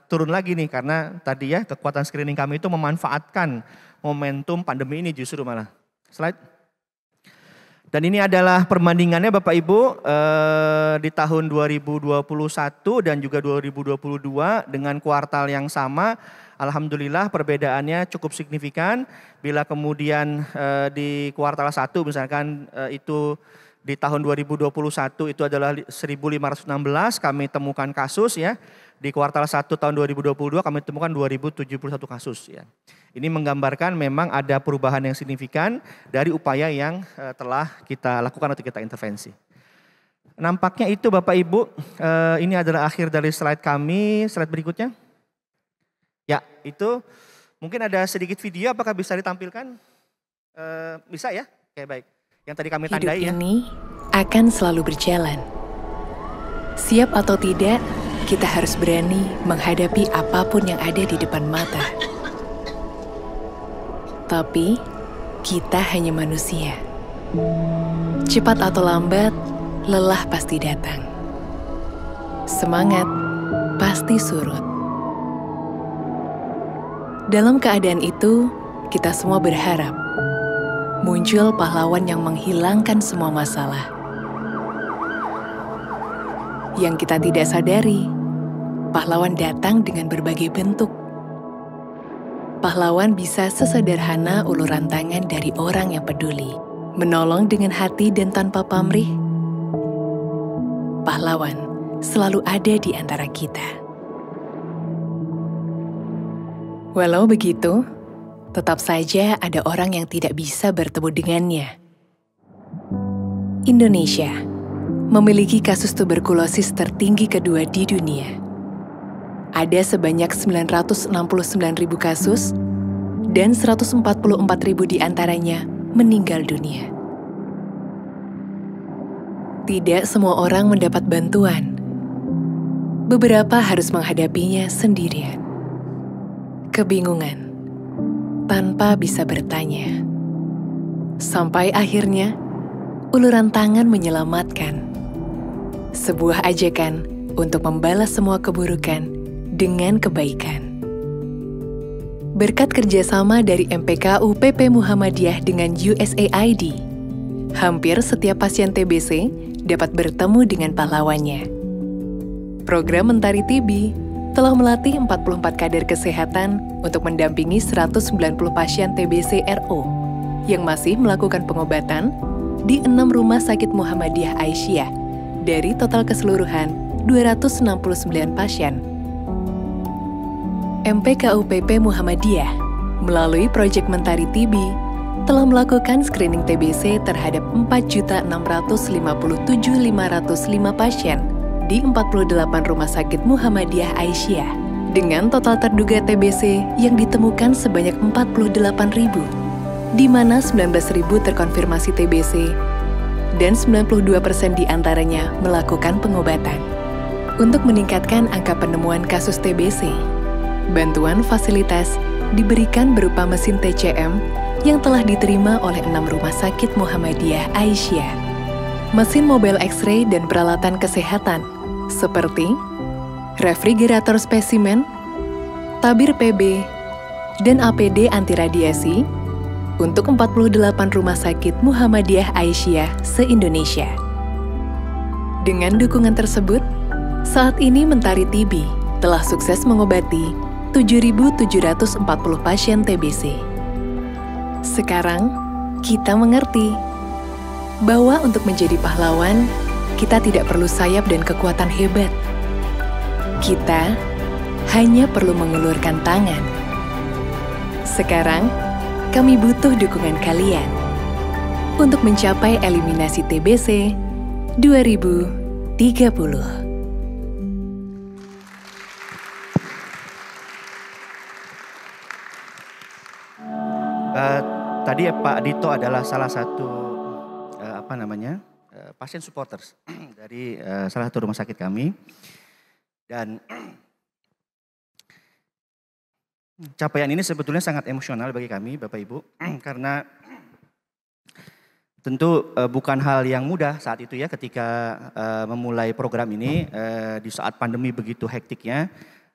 turun lagi nih, karena tadi ya kekuatan screening kami itu memanfaatkan momentum pandemi ini justru malah. Slide. Dan ini adalah perbandingannya Bapak Ibu di tahun 2021 dan juga 2022 dengan kuartal yang sama. Alhamdulillah perbedaannya cukup signifikan. Bila kemudian di kuartal 1 misalkan itu di tahun 2021 itu adalah 1.516 kami temukan kasus ya. Di kuartal 1 tahun 2022 kami temukan 2.071 kasus ya. Ini menggambarkan memang ada perubahan yang signifikan dari upaya yang telah kita lakukan atau kita intervensi. Nampaknya itu Bapak Ibu, ini adalah akhir dari slide kami. Slide berikutnya. Ya, itu mungkin ada sedikit video, apakah bisa ditampilkan? Bisa ya? Oke, baik. Yang tadi kami tandai ya. Hidup ini akan selalu berjalan. Siap atau tidak, kita harus berani menghadapi apapun yang ada di depan mata. Tapi, kita hanya manusia. Cepat atau lambat, lelah pasti datang. Semangat pasti surut. Dalam keadaan itu, kita semua berharap muncul pahlawan yang menghilangkan semua masalah. Yang kita tidak sadari, pahlawan datang dengan berbagai bentuk. Pahlawan bisa sesederhana uluran tangan dari orang yang peduli, menolong dengan hati dan tanpa pamrih. pahlawan selalu ada di antara kita. Walau begitu, tetap saja ada orang yang tidak bisa bertemu dengannya. Indonesia memiliki kasus tuberkulosis tertinggi kedua di dunia. Ada sebanyak 969.000 kasus dan 144.000 diantaranya meninggal dunia. Tidak semua orang mendapat bantuan. Beberapa harus menghadapinya sendirian. Kebingungan, tanpa bisa bertanya. Sampai akhirnya, uluran tangan menyelamatkan. Sebuah ajakan untuk membalas semua keburukan dengan kebaikan. Berkat kerjasama dari MPKU PP Muhammadiyah dengan USAID, hampir setiap pasien TBC dapat bertemu dengan pahlawannya. Program Mentari TB telah melatih 44 kader kesehatan untuk mendampingi 190 pasien TBC RO yang masih melakukan pengobatan di 6 rumah sakit Muhammadiyah Aisyah dari total keseluruhan 269 pasien. MPKU PP Muhammadiyah melalui Proyek Mentari TB telah melakukan screening TBC terhadap 4.657.505 pasien di 48 rumah sakit Muhammadiyah Aisyah dengan total terduga TBC yang ditemukan sebanyak 48.000, di mana 19.000 terkonfirmasi TBC dan 92% diantaranya melakukan pengobatan. Untuk meningkatkan angka penemuan kasus TBC, bantuan fasilitas diberikan berupa mesin TCM yang telah diterima oleh 6 rumah sakit Muhammadiyah Aisyah, mesin mobile X-ray dan peralatan kesehatan seperti refrigerator spesimen, tabir PB, dan APD anti radiasi untuk 48 rumah sakit Muhammadiyah Aisyah se-Indonesia. Dengan dukungan tersebut, saat ini Mentari TB telah sukses mengobati 7.740 pasien TBC. Sekarang, kita mengerti bahwa untuk menjadi pahlawan, kita tidak perlu sayap dan kekuatan hebat. Kita hanya perlu mengulurkan tangan. Sekarang, kami butuh dukungan kalian untuk mencapai eliminasi TBC 2030. Tadi Pak Dito adalah salah satu pasien supporters dari salah satu rumah sakit kami, dan capaian ini sebetulnya sangat emosional bagi kami Bapak Ibu, karena tentu bukan hal yang mudah saat itu ya ketika memulai program ini di saat pandemi begitu hektiknya.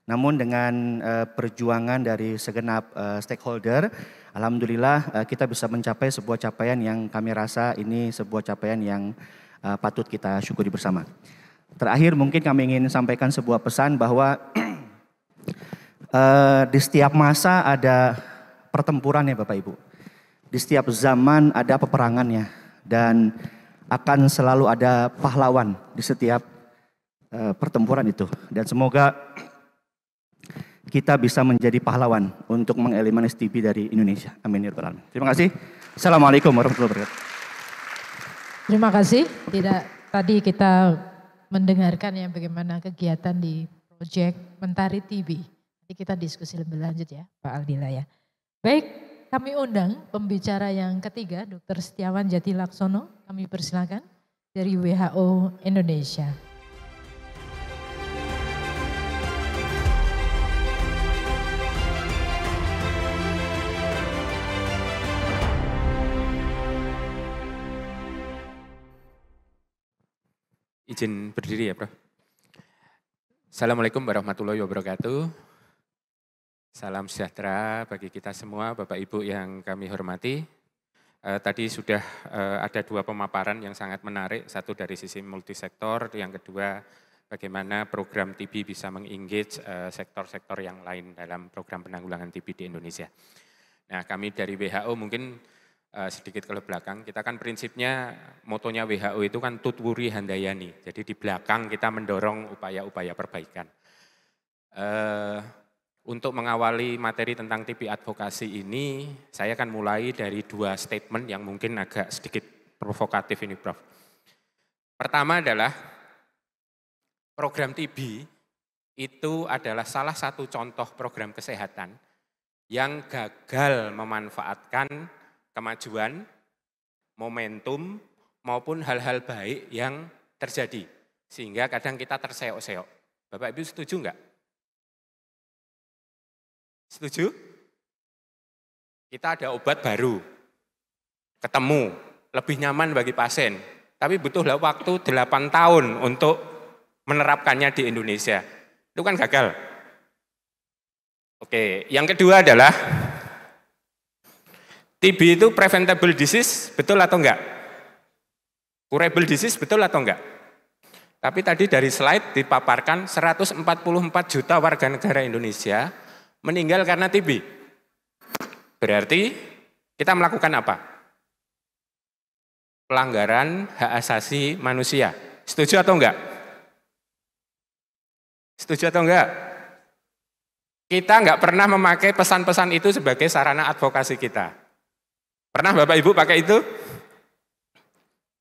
Namun dengan perjuangan dari segenap stakeholder, alhamdulillah kita bisa mencapai sebuah capaian yang kami rasa ini sebuah capaian yang patut kita syukuri bersama. Terakhir mungkin kami ingin sampaikan sebuah pesan bahwa di setiap masa ada pertempurannya Bapak Ibu. Di setiap zaman ada peperangannya dan akan selalu ada pahlawan di setiap pertempuran itu. Dan semoga kita bisa menjadi pahlawan untuk mengeliminasi TB dari Indonesia. Amin ya rabbal alamin. Terima kasih. Assalamualaikum warahmatullahi wabarakatuh. Terima kasih. Tadi kita mendengarkan ya bagaimana kegiatan di Proyek Mentari TB. Nanti kita diskusi lebih lanjut ya Pak Aldila ya. Baik, kami undang pembicara yang ketiga, Dr. Setiawan Jati Laksono. Kami persilakan dari WHO Indonesia. Izin berdiri ya, Prof. Assalamualaikum warahmatullahi wabarakatuh. Salam sejahtera bagi kita semua, Bapak Ibu yang kami hormati. Tadi sudah ada dua pemaparan yang sangat menarik, satu dari sisi multisektor, yang kedua bagaimana program TB bisa mengengage sektor-sektor yang lain dalam program penanggulangan TB di Indonesia. Nah, kami dari WHO mungkin sedikit ke belakang, kita kan prinsipnya, motonya WHO itu kan tutwuri handayani. Jadi di belakang kita mendorong upaya-upaya perbaikan. Untuk mengawali materi tentang TB advokasi ini, saya akan mulai dari 2 statement yang mungkin agak sedikit provokatif ini, Prof. Pertama adalah program TB itu adalah salah satu contoh program kesehatan yang gagal memanfaatkan kemajuan, momentum, maupun hal-hal baik yang terjadi. Sehingga kadang kita terseok-seok. Bapak Ibu setuju enggak? Setuju? Kita ada obat baru, ketemu, lebih nyaman bagi pasien. Tapi butuhlah waktu 8 tahun untuk menerapkannya di Indonesia. Itu kan gagal. Oke, yang kedua adalah TB itu preventable disease, betul atau enggak? Curable disease, betul atau enggak? Tapi tadi dari slide dipaparkan 144 juta warga negara Indonesia meninggal karena TB. Berarti kita melakukan apa? Pelanggaran hak asasi manusia. Setuju atau enggak? Setuju atau enggak? Kita enggak pernah memakai pesan-pesan itu sebagai sarana advokasi kita. Pernah Bapak Ibu pakai itu?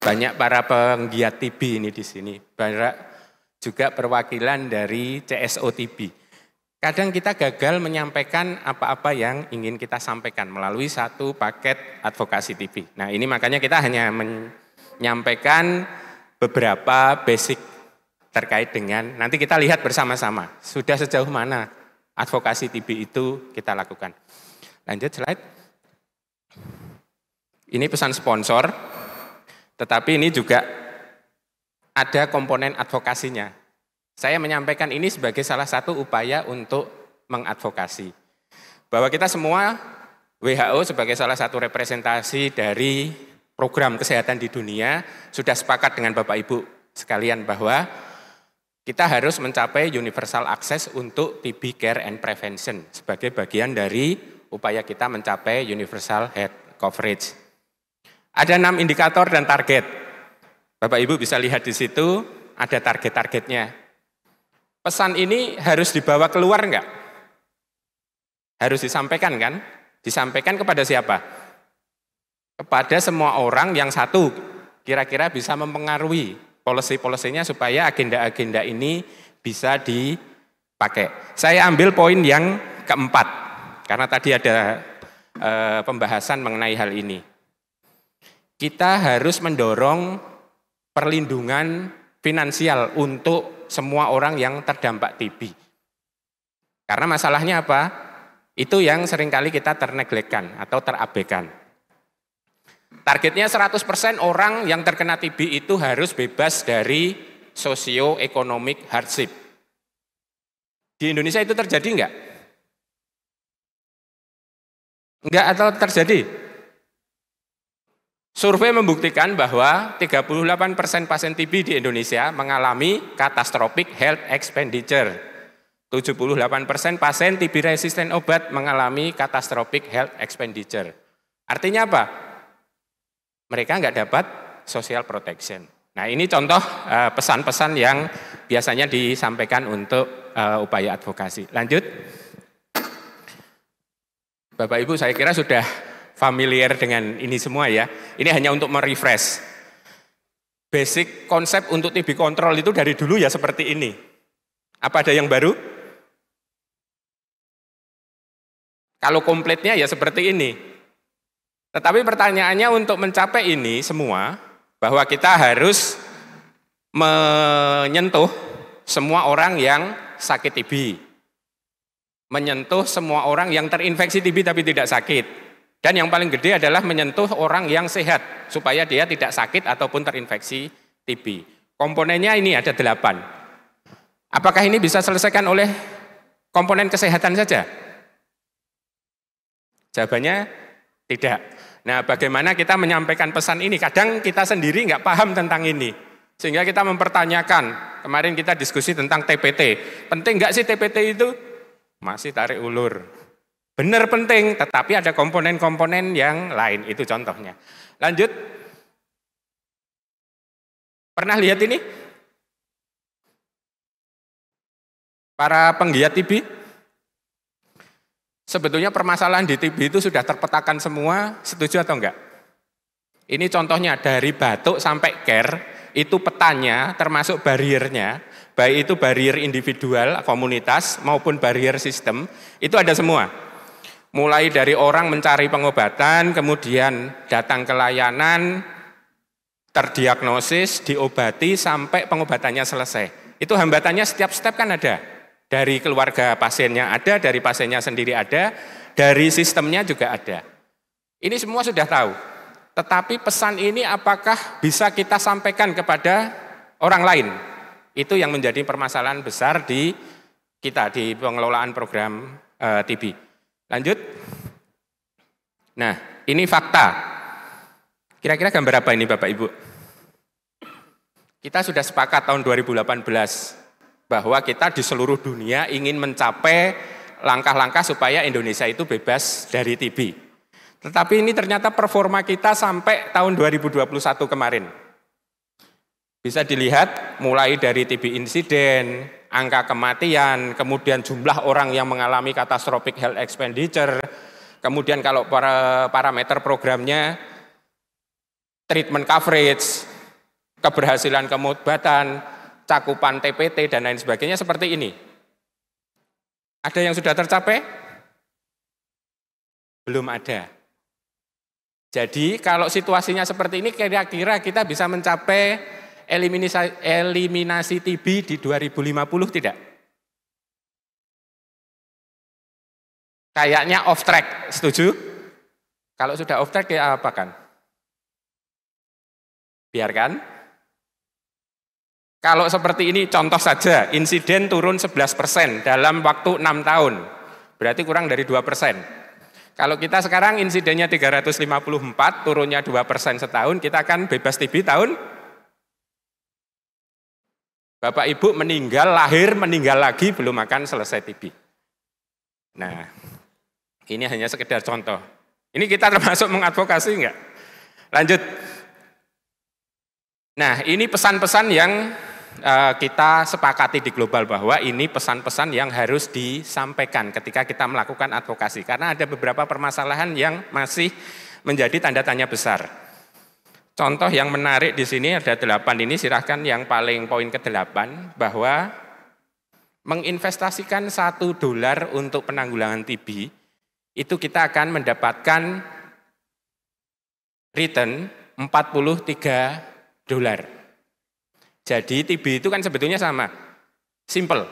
Banyak para penggiat TB ini di sini. Banyak juga perwakilan dari CSO TB. Kadang kita gagal menyampaikan apa-apa yang ingin kita sampaikan melalui satu paket advokasi TB. Nah ini makanya kita hanya menyampaikan beberapa basic terkait dengan, nanti kita lihat bersama-sama, sudah sejauh mana advokasi TB itu kita lakukan. Lanjut slide. Ini pesan sponsor, tetapi ini juga ada komponen advokasinya. Saya menyampaikan ini sebagai salah satu upaya untuk mengadvokasi. Bahwa kita semua, WHO sebagai salah satu representasi dari program kesehatan di dunia, sudah sepakat dengan Bapak Ibu sekalian bahwa kita harus mencapai universal access untuk TB care and prevention sebagai bagian dari upaya kita mencapai universal health coverage. Ada 6 indikator dan target. Bapak Ibu bisa lihat di situ ada target-targetnya. Pesan ini harus dibawa keluar enggak? Harus disampaikan kan? Disampaikan kepada siapa? Kepada semua orang yang satu kira-kira bisa mempengaruhi policy-policy-nya supaya agenda-agenda ini bisa dipakai. Saya ambil poin yang keempat, karena tadi ada pembahasan mengenai hal ini. Kita harus mendorong perlindungan finansial untuk semua orang yang terdampak TB. Karena masalahnya apa? Itu yang seringkali kita terneglekkan atau terabaikan. Targetnya 100% orang yang terkena TB itu harus bebas dari socio-economic hardship. Di Indonesia itu terjadi enggak? Enggak atau terjadi? Survei membuktikan bahwa 38% pasien TB di Indonesia mengalami catastrophic health expenditure. 78% pasien TB resisten obat mengalami catastrophic health expenditure. Artinya apa? Mereka nggak dapat social protection. Nah ini contoh pesan-pesan yang biasanya disampaikan untuk upaya advokasi. Lanjut. Bapak Ibu saya kira sudah familiar dengan ini semua ya. Ini hanya untuk merefresh. Basic konsep untuk TB kontrol itu dari dulu ya seperti ini. Apa ada yang baru? Kalau komplitnya ya seperti ini. Tetapi pertanyaannya untuk mencapai ini semua, bahwa kita harus menyentuh semua orang yang sakit TB. Menyentuh semua orang yang terinfeksi TB tapi tidak sakit. Dan yang paling gede adalah menyentuh orang yang sehat, supaya dia tidak sakit ataupun terinfeksi TB. Komponennya ini ada 8. Apakah ini bisa selesaikan oleh komponen kesehatan saja? Jawabannya tidak. Nah bagaimana kita menyampaikan pesan ini? Kadang kita sendiri nggak paham tentang ini. Sehingga kita mempertanyakan, kemarin kita diskusi tentang TPT. Penting nggak sih TPT itu? Masih tarik ulur. Benar penting, tetapi ada komponen-komponen yang lain, itu contohnya. Lanjut. Pernah lihat ini? Para penggiat TB? Sebetulnya permasalahan di TB itu sudah terpetakan semua, setuju atau enggak? Ini contohnya dari batuk sampai care, itu petanya termasuk bariernya, baik itu barrier individual, komunitas, maupun barrier sistem, itu ada semua. Mulai dari orang mencari pengobatan, kemudian datang ke layanan, terdiagnosis, diobati, sampai pengobatannya selesai. Itu hambatannya setiap step kan ada. Dari keluarga pasiennya ada, dari pasiennya sendiri ada, dari sistemnya juga ada. Ini semua sudah tahu. Tetapi pesan ini apakah bisa kita sampaikan kepada orang lain? Itu yang menjadi permasalahan besar di kita, di pengelolaan program TB. Lanjut. Nah, ini fakta. Kira-kira gambar apa ini Bapak Ibu? Kita sudah sepakat tahun 2018 bahwa kita di seluruh dunia ingin mencapai langkah-langkah supaya Indonesia itu bebas dari TB. Tetapi ini ternyata performa kita sampai tahun 2021 kemarin. Bisa dilihat mulai dari TB insiden, angka kematian, kemudian jumlah orang yang mengalami catastrophic health expenditure, kemudian kalau parameter programnya, treatment coverage, keberhasilan pengobatan, cakupan TPT, dan lain sebagainya seperti ini. Ada yang sudah tercapai? Belum ada. Jadi kalau situasinya seperti ini, kira-kira kita bisa mencapai eliminasi TB di 2050 tidak? Kayaknya off track, setuju? Kalau sudah off track ya apakan? Biarkan. Kalau seperti ini contoh saja, insiden turun 11% dalam waktu 6 tahun. Berarti kurang dari 2%. Kalau kita sekarang insidennya 354, turunnya 2% setahun, kita akan bebas TB tahun? Bapak Ibu meninggal, lahir, meninggal lagi, belum akan selesai TB. Nah, ini hanya sekedar contoh. Ini kita termasuk mengadvokasi enggak? Lanjut. Nah, ini pesan-pesan yang kita sepakati di global bahwa ini pesan-pesan yang harus disampaikan ketika kita melakukan advokasi. Karena ada beberapa permasalahan yang masih menjadi tanda tanya besar. Contoh yang menarik di sini ada 8 ini, silahkan yang paling poin ke-8, bahwa menginvestasikan $1 untuk penanggulangan TB, itu kita akan mendapatkan return $43. Jadi TB itu kan sebetulnya sama, simple,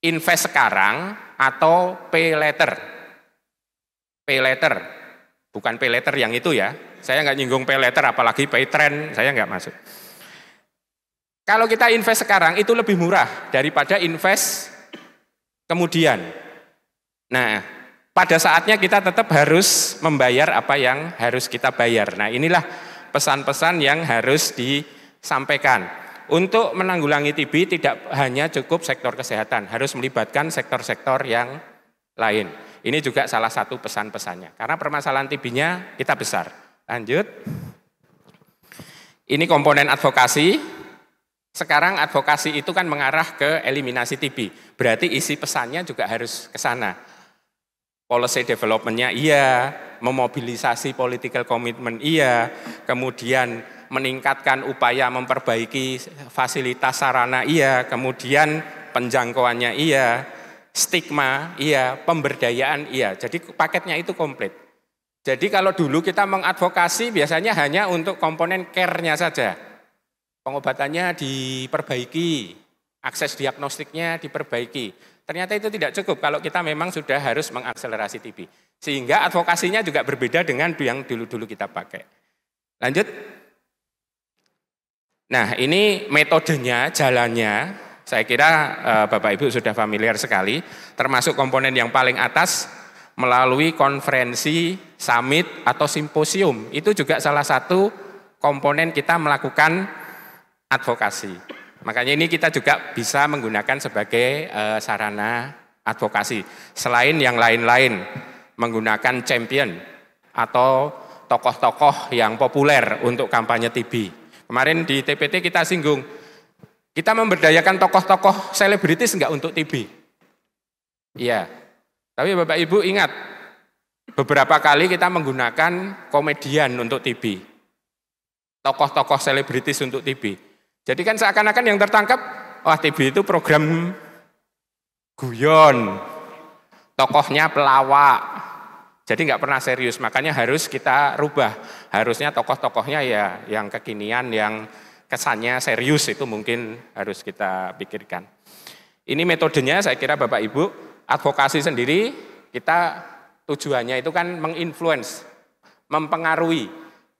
invest sekarang atau pay later. Pay later, bukan pay later yang itu ya. Saya nggak nyinggung pay later, apalagi pay trend, saya nggak masuk. Kalau kita invest sekarang itu lebih murah daripada invest kemudian. Nah, pada saatnya kita tetap harus membayar apa yang harus kita bayar. Nah, inilah pesan-pesan yang harus disampaikan. Untuk menanggulangi TB tidak hanya cukup sektor kesehatan, harus melibatkan sektor-sektor yang lain. Ini juga salah satu pesan-pesannya. Karena permasalahan TB-nya kita besar. Lanjut. Ini komponen advokasi. Sekarang advokasi itu kan mengarah ke eliminasi TB. Berarti isi pesannya juga harus ke sana. Policy development-nya iya, memobilisasi political commitment iya, kemudian meningkatkan upaya memperbaiki fasilitas sarana iya, kemudian penjangkauannya iya, stigma iya, pemberdayaan iya. Jadi paketnya itu komplit. Jadi kalau dulu kita mengadvokasi biasanya hanya untuk komponen care-nya saja. Pengobatannya diperbaiki, akses diagnostiknya diperbaiki. Ternyata itu tidak cukup kalau kita memang sudah harus mengakselerasi TB. Sehingga advokasinya juga berbeda dengan yang dulu-dulu kita pakai. Lanjut. Nah, ini metodenya, jalannya, saya kira Bapak Ibu sudah familiar sekali, termasuk komponen yang paling atas melalui konferensi, summit, atau simposium. Itu juga salah satu komponen kita melakukan advokasi. Makanya ini kita juga bisa menggunakan sebagai sarana advokasi. Selain yang lain-lain, menggunakan champion atau tokoh-tokoh yang populer untuk kampanye TB. Kemarin di TPT kita singgung, kita memberdayakan tokoh-tokoh selebritis enggak untuk TB? Iya, tapi Bapak Ibu ingat, beberapa kali kita menggunakan komedian untuk TB, tokoh-tokoh selebritis untuk TB. Jadi kan seakan-akan yang tertangkap, wah TB itu program guyon, tokohnya pelawak, jadi nggak pernah serius. Makanya harus kita rubah, harusnya tokoh-tokohnya ya yang kekinian, yang kesannya serius, itu mungkin harus kita pikirkan. Ini metodenya saya kira Bapak Ibu, advokasi sendiri kita tujuannya itu kan menginfluence, mempengaruhi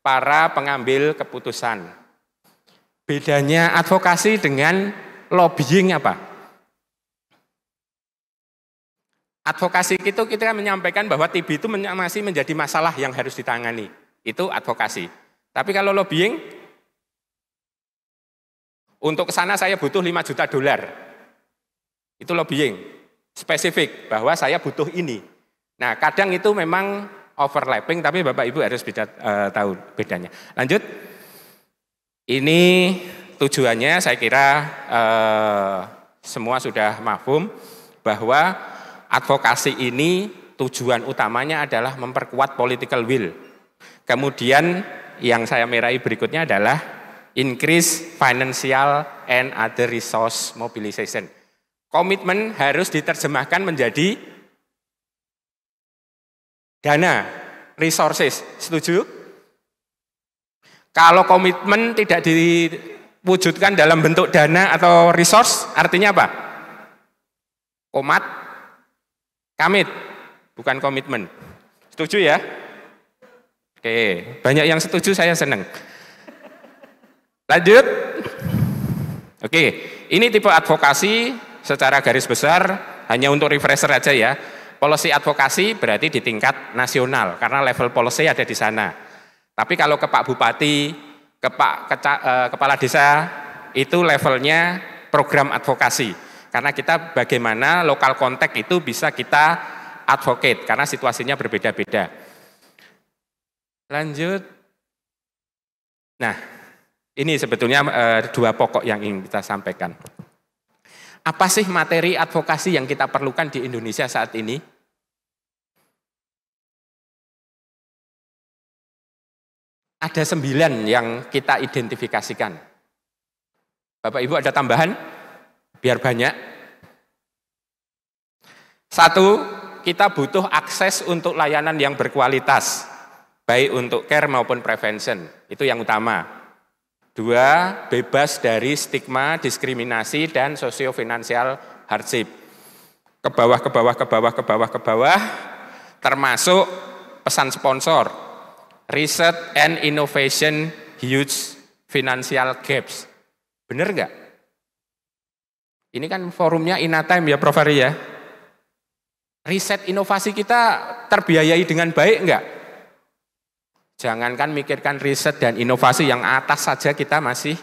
para pengambil keputusan. Bedanya advokasi dengan lobbying apa? Advokasi itu kita menyampaikan bahwa TB itu masih menjadi masalah yang harus ditangani. Itu advokasi. Tapi kalau lobbying, untuk ke sana saya butuh 5 juta dolar. Itu lobbying. Spesifik, bahwa saya butuh ini. Nah, kadang itu memang overlapping, tapi Bapak Ibu harus tahu bedanya. Lanjut. Ini tujuannya saya kira semua sudah mafhum bahwa advokasi ini tujuan utamanya adalah memperkuat political will. Kemudian yang saya meraih berikutnya adalah increase financial and other resource mobilization. Komitmen harus diterjemahkan menjadi dana, resources. Setuju? Kalau komitmen tidak diwujudkan dalam bentuk dana atau resource, artinya apa? Kamit, bukan komitmen. Setuju ya? Oke, banyak yang setuju, saya senang. Lanjut. Oke, ini tipe advokasi secara garis besar, hanya untuk refresher aja ya. Policy advokasi berarti di tingkat nasional, karena level policy ada di sana. Tapi kalau ke Pak Bupati, ke Pak Kepala Desa, itu levelnya program advokasi. Karena kita bagaimana lokal kontak itu bisa kita advocate, karena situasinya berbeda-beda. Lanjut. Nah, ini sebetulnya dua pokok yang ingin kita sampaikan. Apa sih materi advokasi yang kita perlukan di Indonesia saat ini? Ada 9 yang kita identifikasikan. Bapak Ibu ada tambahan? Biar banyak. 1, kita butuh akses untuk layanan yang berkualitas, baik untuk care maupun prevention. Itu yang utama. 2, bebas dari stigma, diskriminasi, dan sosio-finansial hardship. Ke bawah, termasuk pesan sponsor. Research and innovation huge financial gaps. Bener nggak? Ini kan forumnya Inatime ya Prof. Ari ya. Riset inovasi kita terbiayai dengan baik enggak? Jangankan mikirkan riset dan inovasi yang atas saja kita masih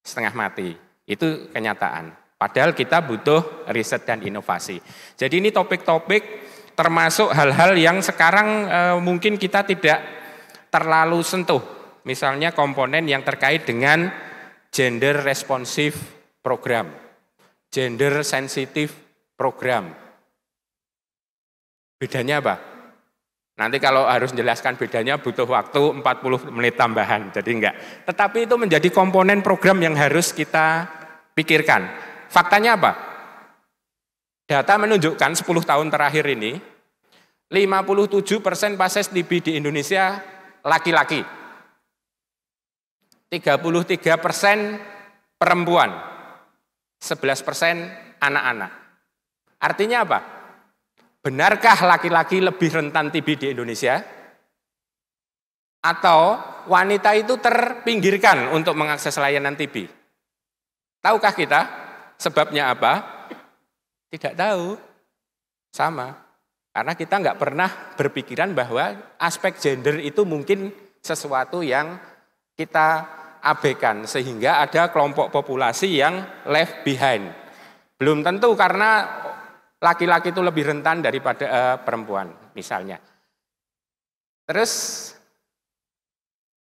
setengah mati. Itu kenyataan. Padahal kita butuh riset dan inovasi. Jadi ini topik-topik termasuk hal-hal yang sekarang mungkin kita tidak terlalu sentuh. Misalnya komponen yang terkait dengan gender responsive program, gender sensitive program. Bedanya apa? Nanti kalau harus menjelaskan bedanya butuh waktu 40 menit tambahan, jadi enggak. Tetapi itu menjadi komponen program yang harus kita pikirkan. Faktanya apa? Data menunjukkan 10 tahun terakhir ini, 57% pasien TB di Indonesia laki-laki. 33% perempuan, 11% anak-anak. Artinya apa? Benarkah laki-laki lebih rentan TB di Indonesia? Atau wanita itu terpinggirkan untuk mengakses layanan TB? Tahukah kita sebabnya apa? Tidak tahu. Sama. Karena kita nggak pernah berpikiran bahwa aspek gender itu mungkin sesuatu yang kita abaikan, sehingga ada kelompok populasi yang left behind. Belum tentu karena laki-laki itu lebih rentan daripada perempuan misalnya. Terus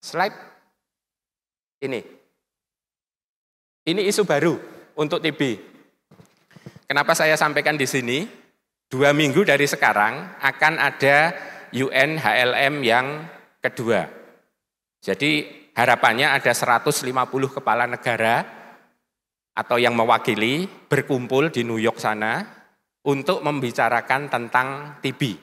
slide ini isu baru untuk TB. Kenapa saya sampaikan di sini? 2 minggu dari sekarang akan ada UNHLM yang kedua. Jadi harapannya ada 150 kepala negara atau yang mewakili berkumpul di New York sana untuk membicarakan tentang TB.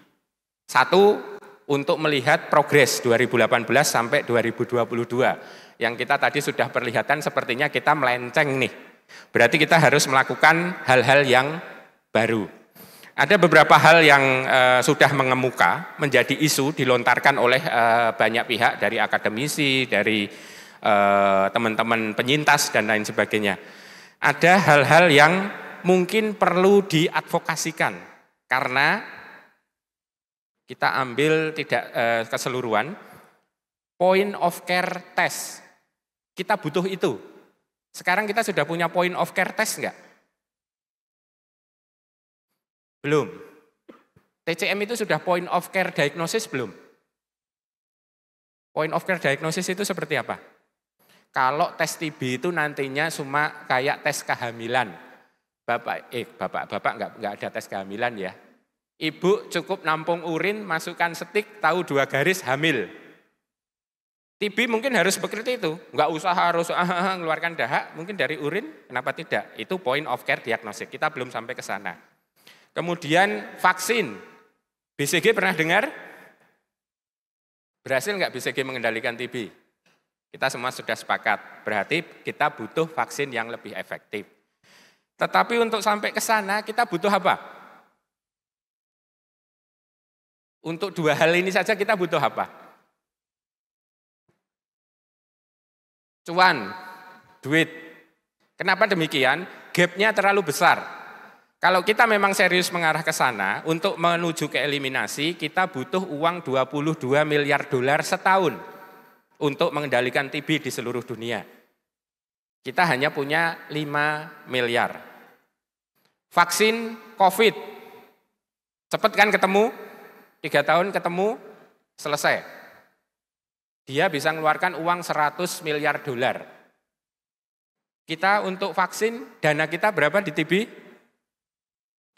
Satu, untuk melihat progres 2018 sampai 2022. Yang kita tadi sudah perlihatkan sepertinya kita melenceng nih. Berarti kita harus melakukan hal-hal yang baru. Ada beberapa hal yang sudah mengemuka, menjadi isu, dilontarkan oleh banyak pihak, dari akademisi, dari teman-teman penyintas, dan lain sebagainya. Ada hal-hal yang mungkin perlu diadvokasikan, karena kita ambil tidak keseluruhan, point of care test. Kita butuh itu. Sekarang kita sudah punya point of care test enggak? Belum. TCM itu sudah point of care diagnosis belum? Point of care diagnosis itu seperti apa? Kalau tes TB itu nantinya cuma kayak tes kehamilan. Bapak enggak ada tes kehamilan ya. Ibu cukup nampung urin, masukkan setik, tahu 2 garis, hamil. TB mungkin harus seperti itu, enggak usah harus mengeluarkan dahak, mungkin dari urin, kenapa tidak? Itu point of care diagnosis, kita belum sampai ke sana. Kemudian vaksin, BCG pernah dengar? Berhasil enggak BCG mengendalikan TB? Kita semua sudah sepakat, berarti kita butuh vaksin yang lebih efektif. Tetapi untuk sampai ke sana kita butuh apa? Untuk 2 hal ini saja kita butuh apa? Cuan, duit. Kenapa demikian? Gap-nya terlalu besar. Kalau kita memang serius mengarah ke sana, untuk menuju ke eliminasi, kita butuh uang 22 miliar dolar setahun untuk mengendalikan TB di seluruh dunia. Kita hanya punya 5 miliar. Vaksin COVID, cepat kan ketemu, 3 tahun ketemu, selesai. Dia bisa mengeluarkan uang 100 miliar dolar. Kita untuk vaksin, dana kita berapa di TB?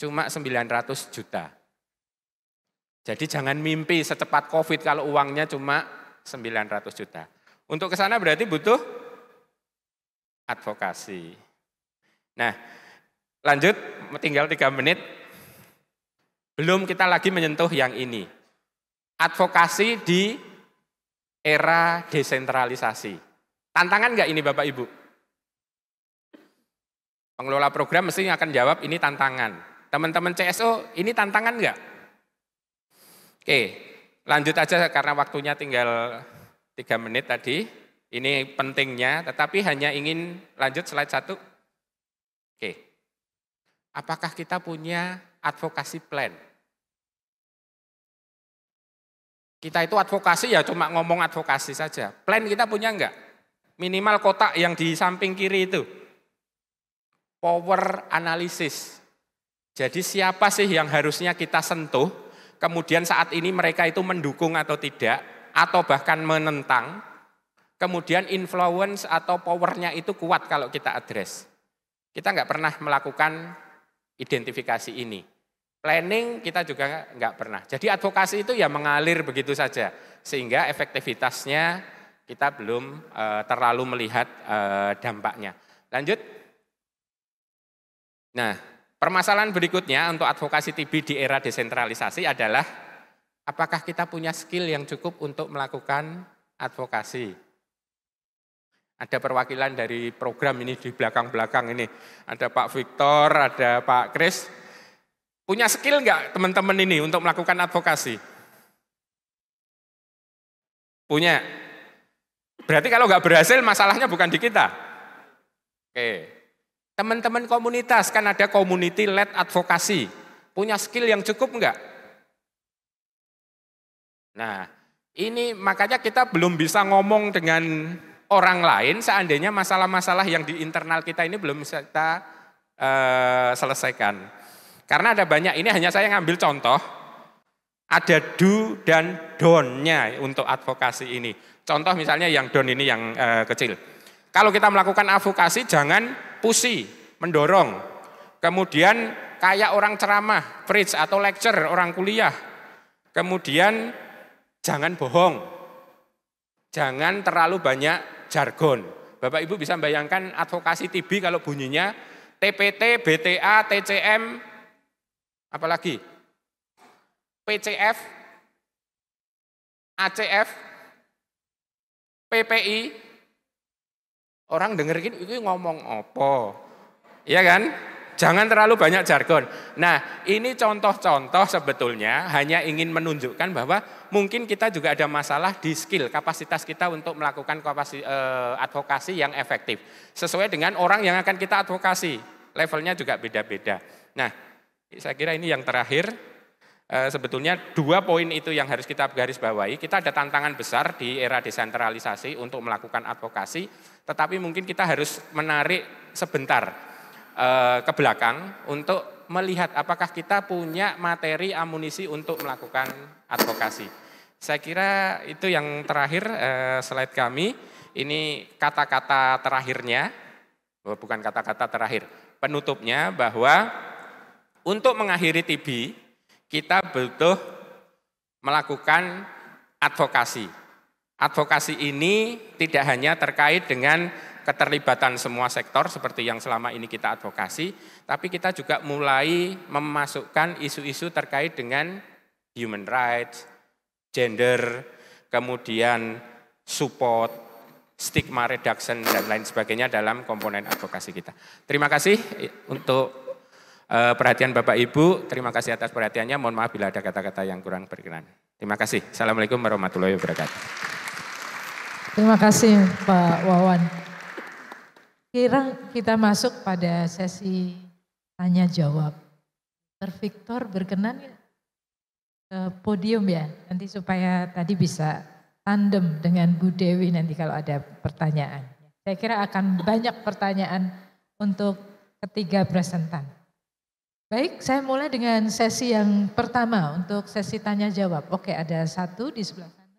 Cuma 900 juta. Jadi jangan mimpi secepat COVID kalau uangnya cuma 900 juta. Untuk ke sana berarti butuh advokasi. Nah, lanjut, tinggal 3 menit. Belum kita lagi menyentuh yang ini. Advokasi di era desentralisasi. Tantangan enggak ini Bapak Ibu? Pengelola program mesti akan jawab ini tantangan. Teman-teman CSO, ini tantangan enggak? Oke, lanjut aja karena waktunya tinggal 3 menit tadi. Ini pentingnya, tetapi hanya ingin lanjut slide 1. Oke, apakah kita punya advokasi plan? Kita itu advokasi ya cuma ngomong advokasi saja. Plan kita punya enggak? Minimal kotak yang di samping kiri itu. Power analysis. Jadi siapa sih yang harusnya kita sentuh, kemudian saat ini mereka itu mendukung atau tidak, atau bahkan menentang, kemudian influence atau powernya itu kuat kalau kita address. Kita enggak pernah melakukan identifikasi ini. Planning kita juga enggak pernah. Jadi advokasi itu ya mengalir begitu saja. Sehingga efektivitasnya kita belum terlalu melihat dampaknya. Lanjut. Nah, permasalahan berikutnya untuk advokasi TB di era desentralisasi adalah apakah kita punya skill yang cukup untuk melakukan advokasi. Ada perwakilan dari program ini di belakang-belakang ini. Ada Pak Victor, ada Pak Chris. Punya skill enggak teman-teman ini untuk melakukan advokasi? Punya. Berarti kalau enggak berhasil masalahnya bukan di kita. Oke. Teman-teman komunitas, kan ada community led advokasi. Punya skill yang cukup enggak? Nah, ini makanya kita belum bisa ngomong dengan orang lain seandainya masalah-masalah yang di internal kita ini belum bisa kita selesaikan. Karena ada banyak, ini hanya saya ngambil contoh, ada do dan don't-nya untuk advokasi ini. Contoh misalnya yang don't ini yang kecil. Kalau kita melakukan advokasi jangan pushi, mendorong. Kemudian kayak orang ceramah, preach atau lecture, orang kuliah. Kemudian jangan bohong. Jangan terlalu banyak jargon. Bapak Ibu bisa bayangkan advokasi TB kalau bunyinya TPT, BTA, TCM, apalagi PCF, ACF, PPI, orang dengerin itu ngomong apa, ya kan? Jangan terlalu banyak jargon. Nah, ini contoh-contoh sebetulnya hanya ingin menunjukkan bahwa mungkin kita juga ada masalah di skill, kapasitas kita untuk melakukan advokasi yang efektif. Sesuai dengan orang yang akan kita advokasi, levelnya juga beda-beda. Nah, saya kira ini yang terakhir. Sebetulnya 2 poin itu yang harus kita garis bawahi. Kita ada tantangan besar di era desentralisasi untuk melakukan advokasi, tetapi mungkin kita harus menarik sebentar ke belakang untuk melihat apakah kita punya materi amunisi untuk melakukan advokasi. Saya kira itu yang terakhir slide kami. Ini kata-kata terakhirnya, bukan kata-kata terakhir, penutupnya bahwa untuk mengakhiri TB, kita butuh melakukan advokasi. Advokasi ini tidak hanya terkait dengan keterlibatan semua sektor seperti yang selama ini kita advokasi, tapi kita juga mulai memasukkan isu-isu terkait dengan human rights, gender, kemudian support, stigma reduction, dan lain sebagainya dalam komponen advokasi kita. Terima kasih untuk perhatian Bapak Ibu, terima kasih atas perhatiannya, mohon maaf bila ada kata-kata yang kurang berkenan. Terima kasih. Assalamualaikum warahmatullahi wabarakatuh. Terima kasih Pak Wawan. Kira kita masuk pada sesi tanya jawab. Dr. Victor berkenan ke podium ya, nanti supaya tadi bisa tandem dengan Bu Dewi nanti kalau ada pertanyaan. Saya kira akan banyak pertanyaan untuk ketiga presentan. Baik, saya mulai dengan sesi yang pertama untuk sesi tanya jawab. Oke, ada 1 di sebelah sana.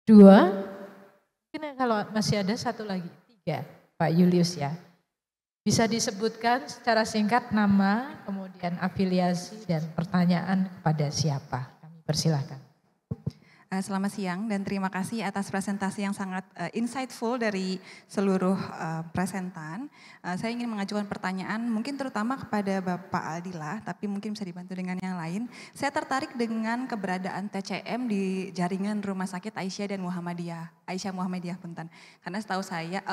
2, mungkin kalau masih ada 1 lagi, 3, Pak Julius ya. Bisa disebutkan secara singkat nama, kemudian afiliasi dan pertanyaan kepada siapa. Kami persilahkan. Selamat siang dan terima kasih atas presentasi yang sangat insightful dari seluruh presentan. Saya ingin mengajukan pertanyaan mungkin terutama kepada Bapak Aldila, tapi mungkin bisa dibantu dengan yang lain. Saya tertarik dengan keberadaan TCM di jaringan Rumah Sakit Aisyah dan Muhammadiyah. Aisyah Muhammadiyah punten. Karena setahu saya,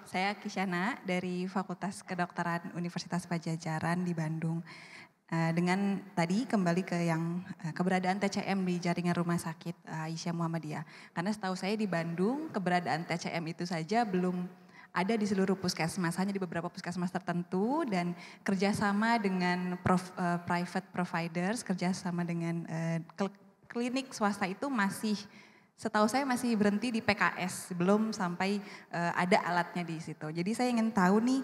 saya Kisyana dari Fakultas Kedokteran Universitas Padjadjaran di Bandung. Dengan tadi kembali ke yang keberadaan TCM di jaringan rumah sakit Aisyah Muhammadiyah. Karena setahu saya di Bandung keberadaan TCM itu saja belum ada di seluruh puskesmas, hanya di beberapa puskesmas tertentu dan kerjasama dengan private providers, kerjasama dengan klinik swasta itu masih, setahu saya masih berhenti di PKS, belum sampai ada alatnya di situ. Jadi saya ingin tahu nih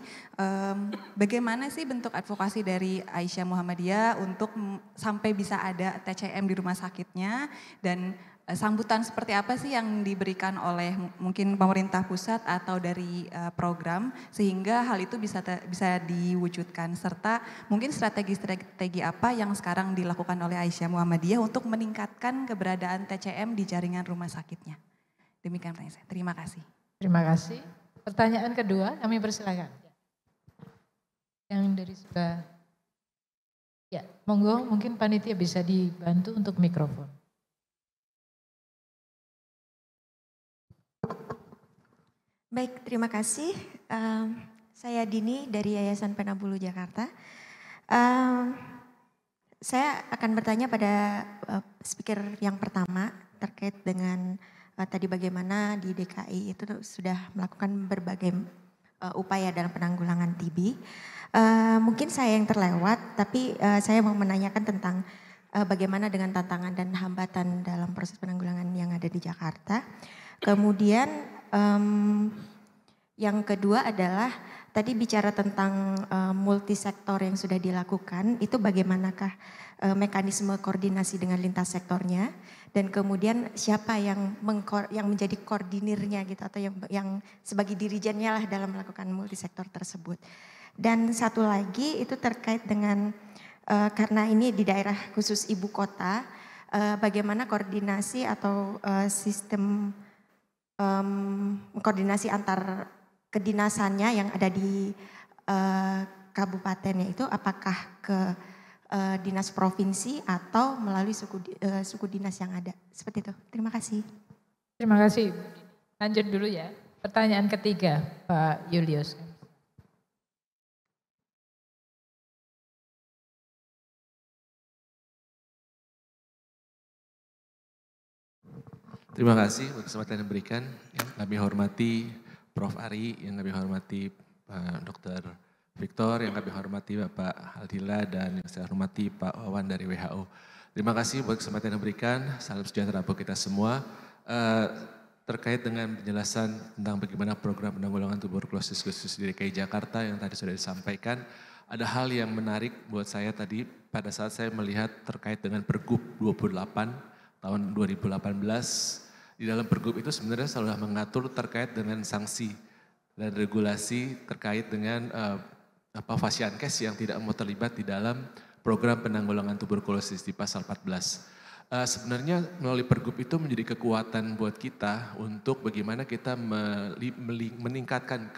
bagaimana sih bentuk advokasi dari Aisyah Muhammadiyah untuk sampai bisa ada TCM di rumah sakitnya dan sambutan seperti apa sih yang diberikan oleh mungkin pemerintah pusat atau dari program sehingga hal itu bisa diwujudkan serta mungkin strategi-strategi apa yang sekarang dilakukan oleh Aisyah Muhammadiyah untuk meningkatkan keberadaan TCM di jaringan rumah sakitnya. Demikian pertanyaan saya. Terima kasih. Terima kasih. Pertanyaan kedua kami persilakan. Yang dari sebelah. Ya, monggo mungkin panitia bisa dibantu untuk mikrofon. Baik, terima kasih. Saya Dini dari Yayasan Penabulu Jakarta. Saya akan bertanya pada speaker yang pertama terkait dengan tadi bagaimana di DKI itu sudah melakukan berbagai upaya dalam penanggulangan TB. Mungkin saya yang terlewat, tapi saya mau menanyakan tentang bagaimana dengan tantangan dan hambatan dalam proses penanggulangan yang ada di Jakarta. Kemudian yang kedua adalah tadi bicara tentang multisektor yang sudah dilakukan, itu bagaimanakah mekanisme koordinasi dengan lintas sektornya, dan kemudian siapa yang menjadi koordinirnya gitu, atau yang sebagai dirijennya lah dalam melakukan multisektor tersebut. Dan satu lagi itu terkait dengan karena ini di daerah khusus ibu kota, bagaimana koordinasi atau sistem koordinasi antar kedinasannya yang ada di kabupatennya itu, apakah ke dinas provinsi atau melalui suku dinas yang ada, seperti itu. Terima kasih. Terima kasih. Lanjut dulu ya. Pertanyaan ketiga, Pak Julius. Terima kasih untuk kesempatan yang diberikan. Yang kami hormati Prof. Ari, yang kami hormati Pak Dr. Victor, yang kami hormati Bapak Aldila, dan yang saya hormati Pak Wawan dari WHO. Terima kasih buat kesempatan yang diberikan. Salam sejahtera buat kita semua. Terkait dengan penjelasan tentang bagaimana program penanggulangan tuberkulosis khusus di DKI Jakarta yang tadi sudah disampaikan, ada hal yang menarik buat saya tadi pada saat saya melihat terkait dengan Pergub 28 tahun 2018. Di dalam Pergub itu sebenarnya sudah mengatur terkait dengan sanksi dan regulasi terkait dengan Fasiankes yang tidak mau terlibat di dalam program penanggulangan tuberkulosis di pasal 14. Sebenarnya melalui Pergub itu menjadi kekuatan buat kita untuk bagaimana kita meningkatkan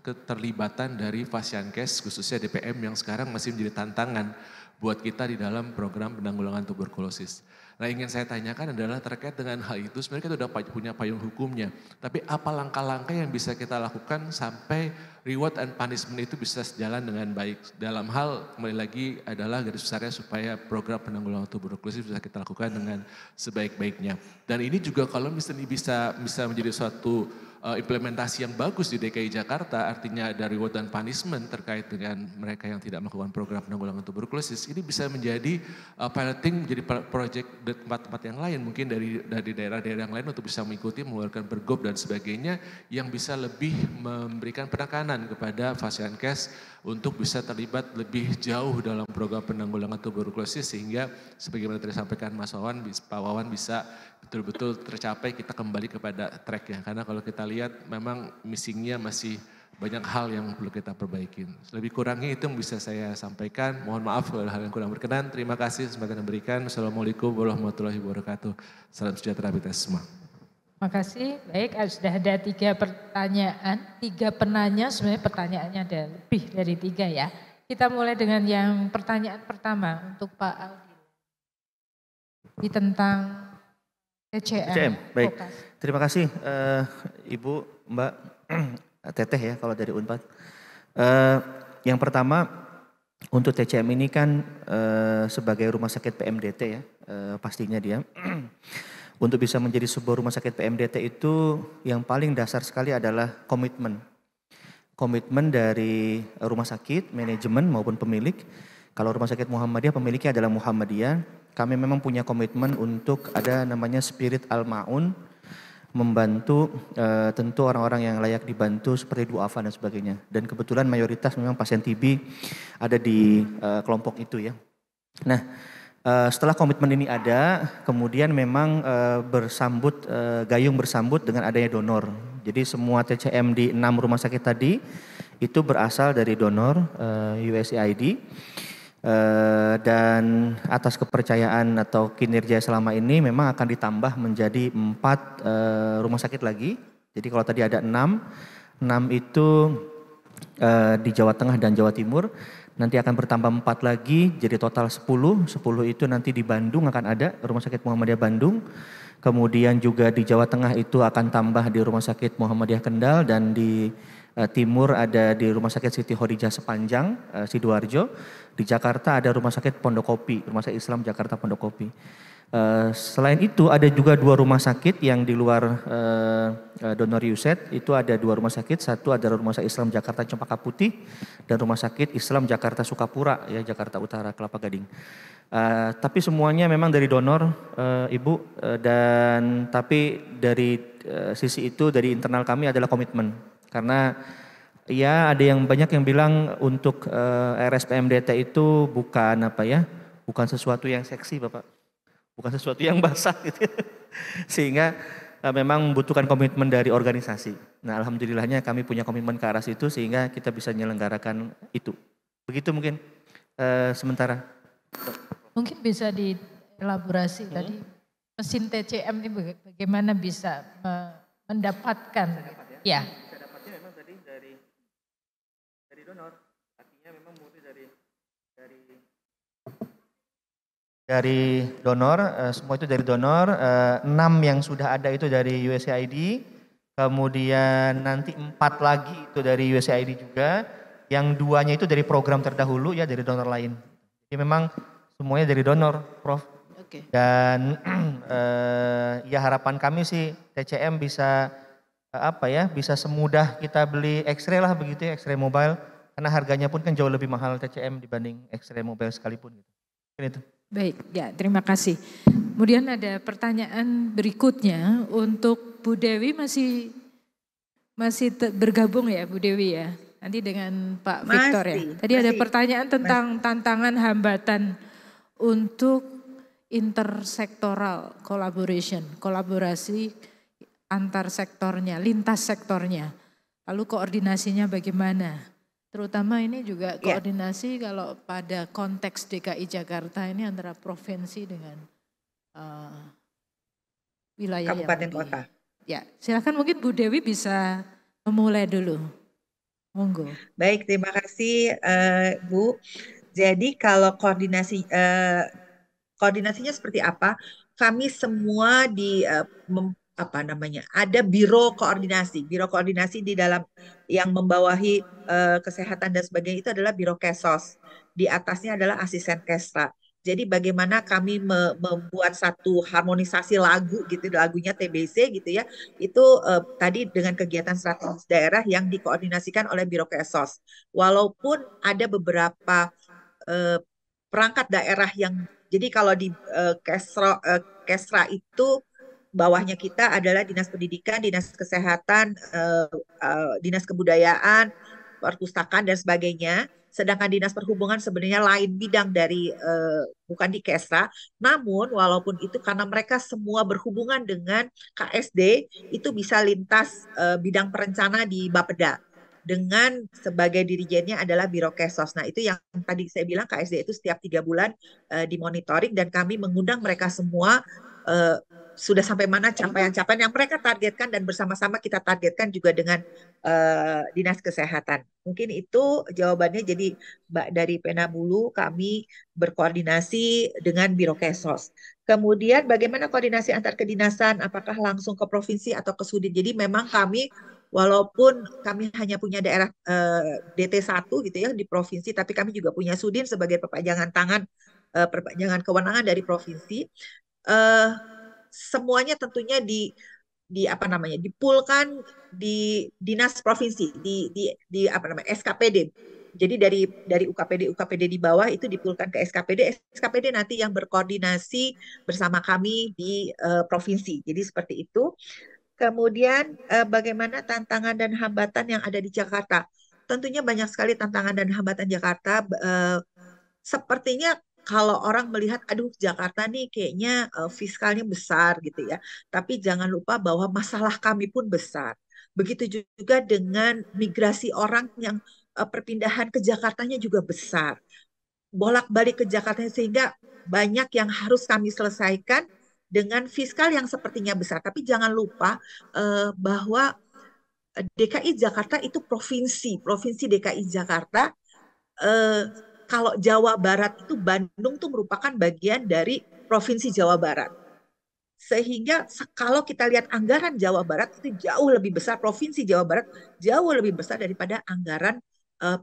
keterlibatan dari Fasiankes khususnya DPM yang sekarang masih menjadi tantangan buat kita di dalam program penanggulangan tuberkulosis. Nah, ingin saya tanyakan adalah terkait dengan hal itu, sebenarnya kita sudah punya payung hukumnya. Tapi apa langkah-langkah yang bisa kita lakukan sampai reward and punishment itu bisa sejalan dengan baik. Dalam hal, kembali lagi adalah garis besarnya supaya program penanggulangan tuberkulosis bisa kita lakukan dengan sebaik-baiknya. Dan ini juga kalau misalnya bisa menjadi suatu implementasi yang bagus di DKI Jakarta, artinya ada reward dan punishment terkait dengan mereka yang tidak melakukan program penanggulangan tuberkulosis, ini bisa menjadi piloting, menjadi project di tempat-tempat yang lain, mungkin dari daerah-daerah yang lain untuk bisa mengikuti, mengeluarkan Pergub dan sebagainya, yang bisa lebih memberikan penekanan kepada Fasiankes untuk bisa terlibat lebih jauh dalam program penanggulangan tuberkulosis, sehingga sebagaimana tadi disampaikan Mas Wawan, Pak Wawan, bisa betul-betul tercapai, kita kembali kepada track ya. Karena kalau kita lihat memang missingnya masih banyak hal yang perlu kita perbaikin. Lebih kurangnya itu yang bisa saya sampaikan. Mohon maaf kalau hal yang kurang berkenan. Terima kasih kesempatan yang diberikan. Assalamualaikum warahmatullahi wabarakatuh. Salam sejahtera bagi kita semua. Terima kasih. Baik, sudah ada 3 pertanyaan. 3 penanya, sebenarnya pertanyaannya ada lebih dari 3 ya. Kita mulai dengan yang pertanyaan pertama untuk Pak Aldi. Ini tentang TCM. Baik. Terima kasih Ibu, Mbak Teteh ya kalau dari Unpad. Yang pertama untuk TCM ini kan sebagai rumah sakit PMDT ya, pastinya dia. Untuk bisa menjadi sebuah rumah sakit PMDT itu yang paling dasar sekali adalah komitmen. Komitmen dari rumah sakit, manajemen maupun pemilik. Kalau rumah sakit Muhammadiyah pemiliknya adalah Muhammadiyah, kami memang punya komitmen untuk ada namanya spirit al-ma'un, membantu tentu orang-orang yang layak dibantu seperti duafa dan sebagainya. Dan kebetulan mayoritas memang pasien TB ada di kelompok itu ya. Nah, setelah komitmen ini ada, kemudian memang gayung bersambut dengan adanya donor. Jadi semua TCM di 6 rumah sakit tadi itu berasal dari donor USAID. Dan atas kepercayaan atau kinerja selama ini memang akan ditambah menjadi 4 rumah sakit lagi. Jadi kalau tadi ada 6 itu di Jawa Tengah dan Jawa Timur. Nanti akan bertambah 4 lagi jadi total 10. 10 itu nanti di Bandung akan ada Rumah Sakit Muhammadiyah Bandung. Kemudian juga di Jawa Tengah itu akan tambah di Rumah Sakit Muhammadiyah Kendal, dan di Timur ada di Rumah Sakit Siti Khadijah Sepanjang, Sidoarjo. Di Jakarta ada Rumah Sakit Pondokopi, Rumah Sakit Islam Jakarta Pondokopi. Selain itu ada juga 2 rumah sakit yang di luar donor USAID. Itu ada 2 rumah sakit, satu adalah Rumah Sakit Islam Jakarta Cempaka Putih dan Rumah Sakit Islam Jakarta Sukapura, ya Jakarta Utara Kelapa Gading. Tapi semuanya memang dari donor, Ibu, dan tapi dari sisi itu dari internal kami adalah komitmen. Karena Ya, ada yang banyak yang bilang untuk RSPMDT itu bukan apa ya, bukan sesuatu yang seksi, Bapak, bukan sesuatu yang basah gitu. Sehingga memang membutuhkan komitmen dari organisasi. Nah, alhamdulillahnya kami punya komitmen ke arah situ sehingga kita bisa menyelenggarakan itu. Begitu mungkin sementara. Mungkin bisa dielaborasi tadi mesin TCM ini bagaimana bisa mendapatkan ya. Donor, artinya memang murni dari donor, semua itu dari donor, 6 yang sudah ada itu dari USAID, kemudian nanti 4 lagi itu dari USAID juga, yang 2-nya itu dari program terdahulu ya dari donor lain. Jadi memang semuanya dari donor, Prof. Oke. Dan ya harapan kami sih TCM bisa bisa semudah kita beli X-ray lah begitu ya, X-ray mobile. Karena harganya pun kan jauh lebih mahal TCM dibanding X-ray mobile sekalipun. Mungkin itu. Baik, ya terima kasih. Kemudian ada pertanyaan berikutnya untuk Bu Dewi masih bergabung ya Bu Dewi ya? Nanti dengan Pak Victor ya. Tadi ada pertanyaan tentang tantangan hambatan untuk intersektoral kolaborasi antar sektornya, lintas sektornya. Lalu koordinasinya bagaimana? Terutama ini juga koordinasi kalau pada konteks DKI Jakarta ini antara provinsi dengan wilayah kabupaten yang kota. Ya, silakan mungkin Bu Dewi bisa memulai dulu. Monggo. Baik, terima kasih Bu. Jadi kalau koordinasinya seperti apa? Kami semua ada biro koordinasi di dalam yang membawahi kesehatan dan sebagainya itu adalah biro Kesos. Di atasnya adalah asisten Kesra. Jadi bagaimana kami membuat satu harmonisasi lagu gitu, lagunya TBC gitu ya. Itu tadi dengan kegiatan strategis daerah yang dikoordinasikan oleh biro Kesos. Walaupun ada beberapa perangkat daerah yang jadi kalau di Kesra itu bawahnya kita adalah Dinas Pendidikan, Dinas Kesehatan, Dinas Kebudayaan, Perpustakaan dan sebagainya. Sedangkan Dinas Perhubungan sebenarnya lain bidang dari bukan di Kesra. Namun walaupun itu karena mereka semua berhubungan dengan KSD, itu bisa lintas bidang perencana di Bapeda. Dengan sebagai dirijennya adalah Biro Kesos. Nah itu yang tadi saya bilang KSD itu setiap 3 bulan dimonitoring dan kami mengundang mereka semua sudah sampai mana capaian-capaian yang mereka targetkan dan bersama-sama kita targetkan juga dengan Dinas Kesehatan. Mungkin itu jawabannya. Jadi dari Penabulu kami berkoordinasi dengan Biro Kesos. Kemudian bagaimana koordinasi antar kedinasan, apakah langsung ke provinsi atau ke Sudin. Jadi memang kami walaupun kami hanya punya daerah DT1 gitu ya di provinsi, tapi kami juga punya Sudin sebagai perpanjangan tangan, perpanjangan kewenangan dari provinsi. Semuanya tentunya dipulkan di dinas provinsi di SKPD. Jadi dari UKPD di bawah itu dipulkan ke SKPD nanti yang berkoordinasi bersama kami di provinsi. Jadi seperti itu. Kemudian bagaimana tantangan dan hambatan yang ada di Jakarta? Tentunya banyak sekali tantangan dan hambatan Jakarta. Sepertinya kalau orang melihat, aduh Jakarta nih kayaknya fiskalnya besar gitu ya. Tapi jangan lupa bahwa masalah kami pun besar. Begitu juga dengan migrasi orang yang perpindahan ke Jakartanya juga besar. Bolak-balik ke Jakarta sehingga banyak yang harus kami selesaikan dengan fiskal yang sepertinya besar. Tapi jangan lupa bahwa DKI Jakarta itu provinsi DKI Jakarta. Kalau Jawa Barat itu Bandung tuh merupakan bagian dari Provinsi Jawa Barat. Sehingga kalau kita lihat anggaran Jawa Barat itu jauh lebih besar, Provinsi Jawa Barat jauh lebih besar daripada anggaran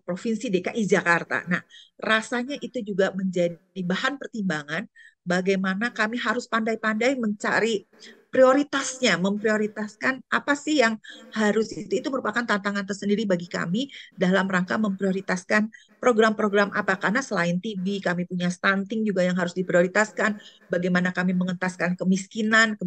Provinsi DKI Jakarta. Nah, rasanya itu juga menjadi bahan pertimbangan bagaimana kami harus pandai-pandai mencari prioritasnya, memprioritaskan apa sih yang harus itu merupakan tantangan tersendiri bagi kami dalam rangka memprioritaskan program-program apa, karena selain TB kami punya stunting juga yang harus diprioritaskan, bagaimana kami mengentaskan kemiskinan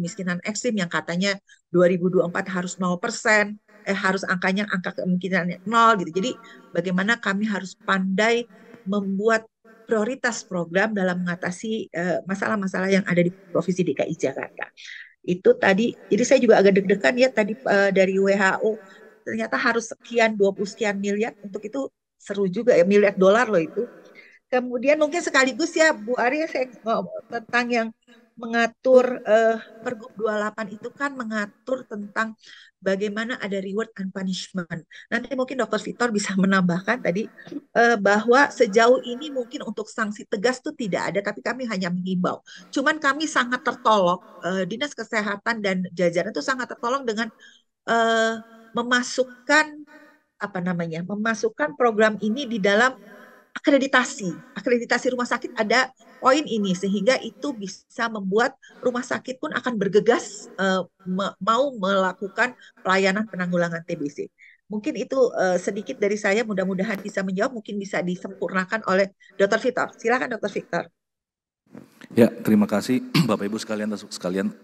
ekstrim yang katanya 2024 harus 0%, harus angkanya angka kemungkinan nol gitu. Jadi bagaimana kami harus pandai membuat prioritas program dalam mengatasi masalah-masalah yang ada di Provinsi DKI Jakarta. Itu tadi, jadi saya juga agak deg-degan ya tadi dari WHO, ternyata harus sekian, 20 sekian miliar, untuk itu seru juga ya, miliar dolar loh itu. Kemudian mungkin sekaligus ya Bu Ari, saya tentang yang mengatur Pergub 28 itu kan mengatur tentang bagaimana ada reward and punishment. Nanti mungkin Dr. Victor bisa menambahkan tadi bahwa sejauh ini mungkin untuk sanksi tegas itu tidak ada, tapi kami hanya mengimbau. Cuman kami sangat tertolong, Dinas Kesehatan dan jajaran itu sangat tertolong dengan memasukkan program ini di dalam akreditasi rumah sakit. Ada poin ini sehingga itu bisa membuat rumah sakit pun akan bergegas mau melakukan pelayanan penanggulangan TBC. Mungkin itu sedikit dari saya, mudah-mudahan bisa menjawab, mungkin bisa disempurnakan oleh Dr. Victor. Silakan Dr. Victor. Ya, terima kasih Bapak Ibu sekalian.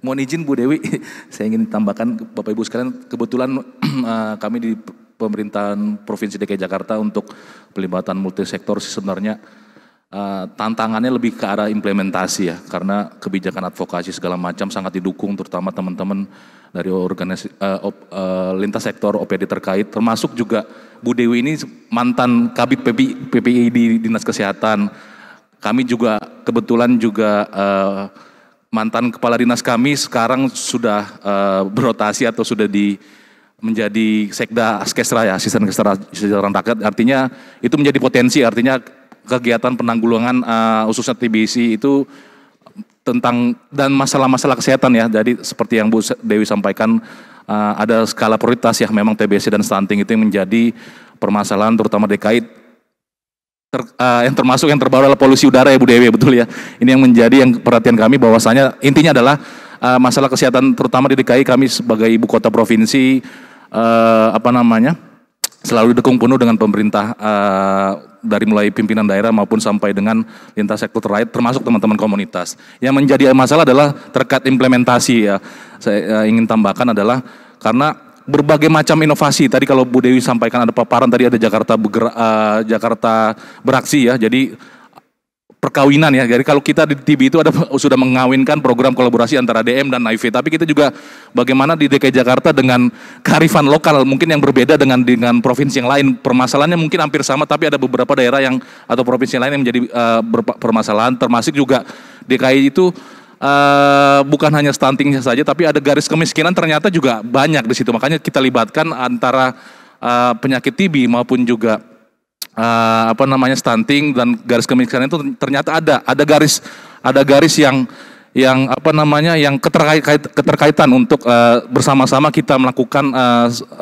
Mohon izin Bu Dewi, saya ingin tambahkan Bapak Ibu sekalian, kebetulan kami di pemerintahan Provinsi DKI Jakarta untuk pelibatan multisektor sebenarnya tantangannya lebih ke arah implementasi ya, karena kebijakan advokasi segala macam sangat didukung, terutama teman-teman dari organisasi lintas sektor OPD terkait, termasuk juga Bu Dewi ini mantan Kabid PPI di Dinas Kesehatan. Kami juga kebetulan juga mantan kepala dinas kami sekarang sudah berotasi atau sudah menjadi Sekda Askesra ya, Asisten Kesejahteraan Rakyat. Artinya itu menjadi potensi, artinya kegiatan penanggulangan khususnya TBC itu tentang dan masalah-masalah kesehatan ya. Jadi seperti yang Bu Dewi sampaikan, ada skala prioritas ya, memang TBC dan stunting itu yang menjadi permasalahan terutama DKI. Yang termasuk yang terbaru adalah polusi udara ya Bu Dewi, betul ya. Ini yang menjadi yang perhatian kami, bahwasanya intinya adalah masalah kesehatan terutama di DKI. Kami sebagai ibu kota provinsi selalu didukung penuh dengan pemerintah, dari mulai pimpinan daerah maupun sampai dengan lintas sektor terkait, termasuk teman-teman komunitas. Yang menjadi masalah adalah terkait implementasi ya. Saya ingin tambahkan adalah karena berbagai macam inovasi. Tadi kalau Bu Dewi sampaikan ada paparan tadi, ada Jakarta Beraksi ya. Jadi perkawinan ya. Jadi kalau kita di TB itu sudah mengawinkan program kolaborasi antara DM dan HIV. Tapi kita juga bagaimana di DKI Jakarta dengan kearifan lokal mungkin yang berbeda dengan provinsi yang lain. Permasalahannya mungkin hampir sama, tapi ada beberapa daerah atau provinsi yang lain yang menjadi permasalahan. Termasuk juga DKI itu bukan hanya stuntingnya saja, tapi ada garis kemiskinan ternyata juga banyak di situ. Makanya kita libatkan antara penyakit TB maupun juga stunting dan garis kemiskinan itu ternyata ada garis yang keterkaitan untuk bersama-sama kita melakukan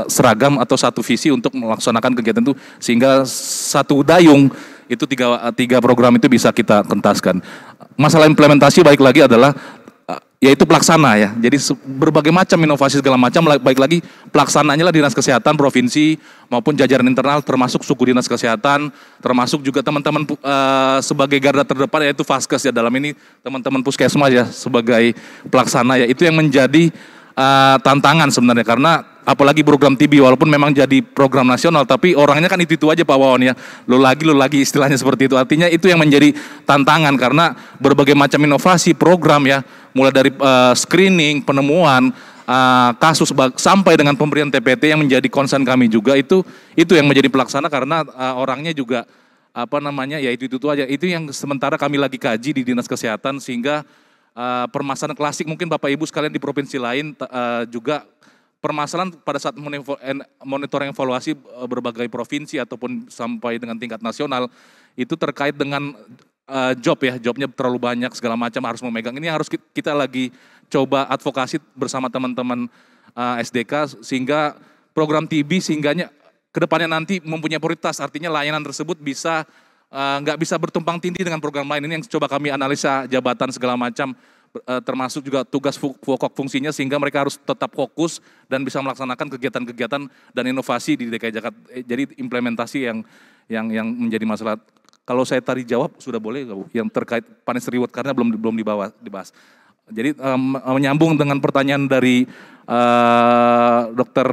seragam atau satu visi untuk melaksanakan kegiatan itu, sehingga satu dayung itu tiga program itu bisa kita tuntaskan. Masalah implementasi baik lagi adalah yaitu pelaksana ya. Jadi berbagai macam inovasi segala macam, baik lagi pelaksananya lah Dinas Kesehatan Provinsi maupun jajaran internal, termasuk suku Dinas Kesehatan, termasuk juga teman-teman sebagai garda terdepan yaitu Vaskes ya, dalam ini teman-teman Puskesmas ya sebagai pelaksana ya. Itu yang menjadi tantangan sebenarnya, karena apalagi program TB walaupun memang jadi program nasional, tapi orangnya kan itu aja Pak Wawan ya, lo lagi istilahnya seperti itu. Artinya itu yang menjadi tantangan, karena berbagai macam inovasi program ya, mulai dari screening, penemuan kasus sampai dengan pemberian TPT yang menjadi concern kami juga, itu yang menjadi pelaksana, karena orangnya juga ya itu aja. Itu yang sementara kami lagi kaji di Dinas Kesehatan, sehingga permasalahan klasik mungkin Bapak Ibu sekalian di provinsi lain juga permasalahan pada saat monitoring evaluasi berbagai provinsi ataupun sampai dengan tingkat nasional itu terkait dengan jobnya terlalu banyak segala macam harus memegang. Ini harus kita lagi coba advokasi bersama teman-teman SDK, sehingga program TB sehingganya kedepannya nanti mempunyai prioritas, artinya layanan tersebut bisa nggak bisa bertumpang tindih dengan program lain. Ini yang coba kami analisa jabatan segala macam, termasuk juga tugas pokok fungsinya, sehingga mereka harus tetap fokus dan bisa melaksanakan kegiatan-kegiatan dan inovasi di DKI Jakarta. Jadi implementasi yang menjadi masalah. Kalau saya tadi jawab sudah boleh nggak Bu? Yang terkait punish reward, karena belum dibahas. Jadi menyambung dengan pertanyaan dari dokter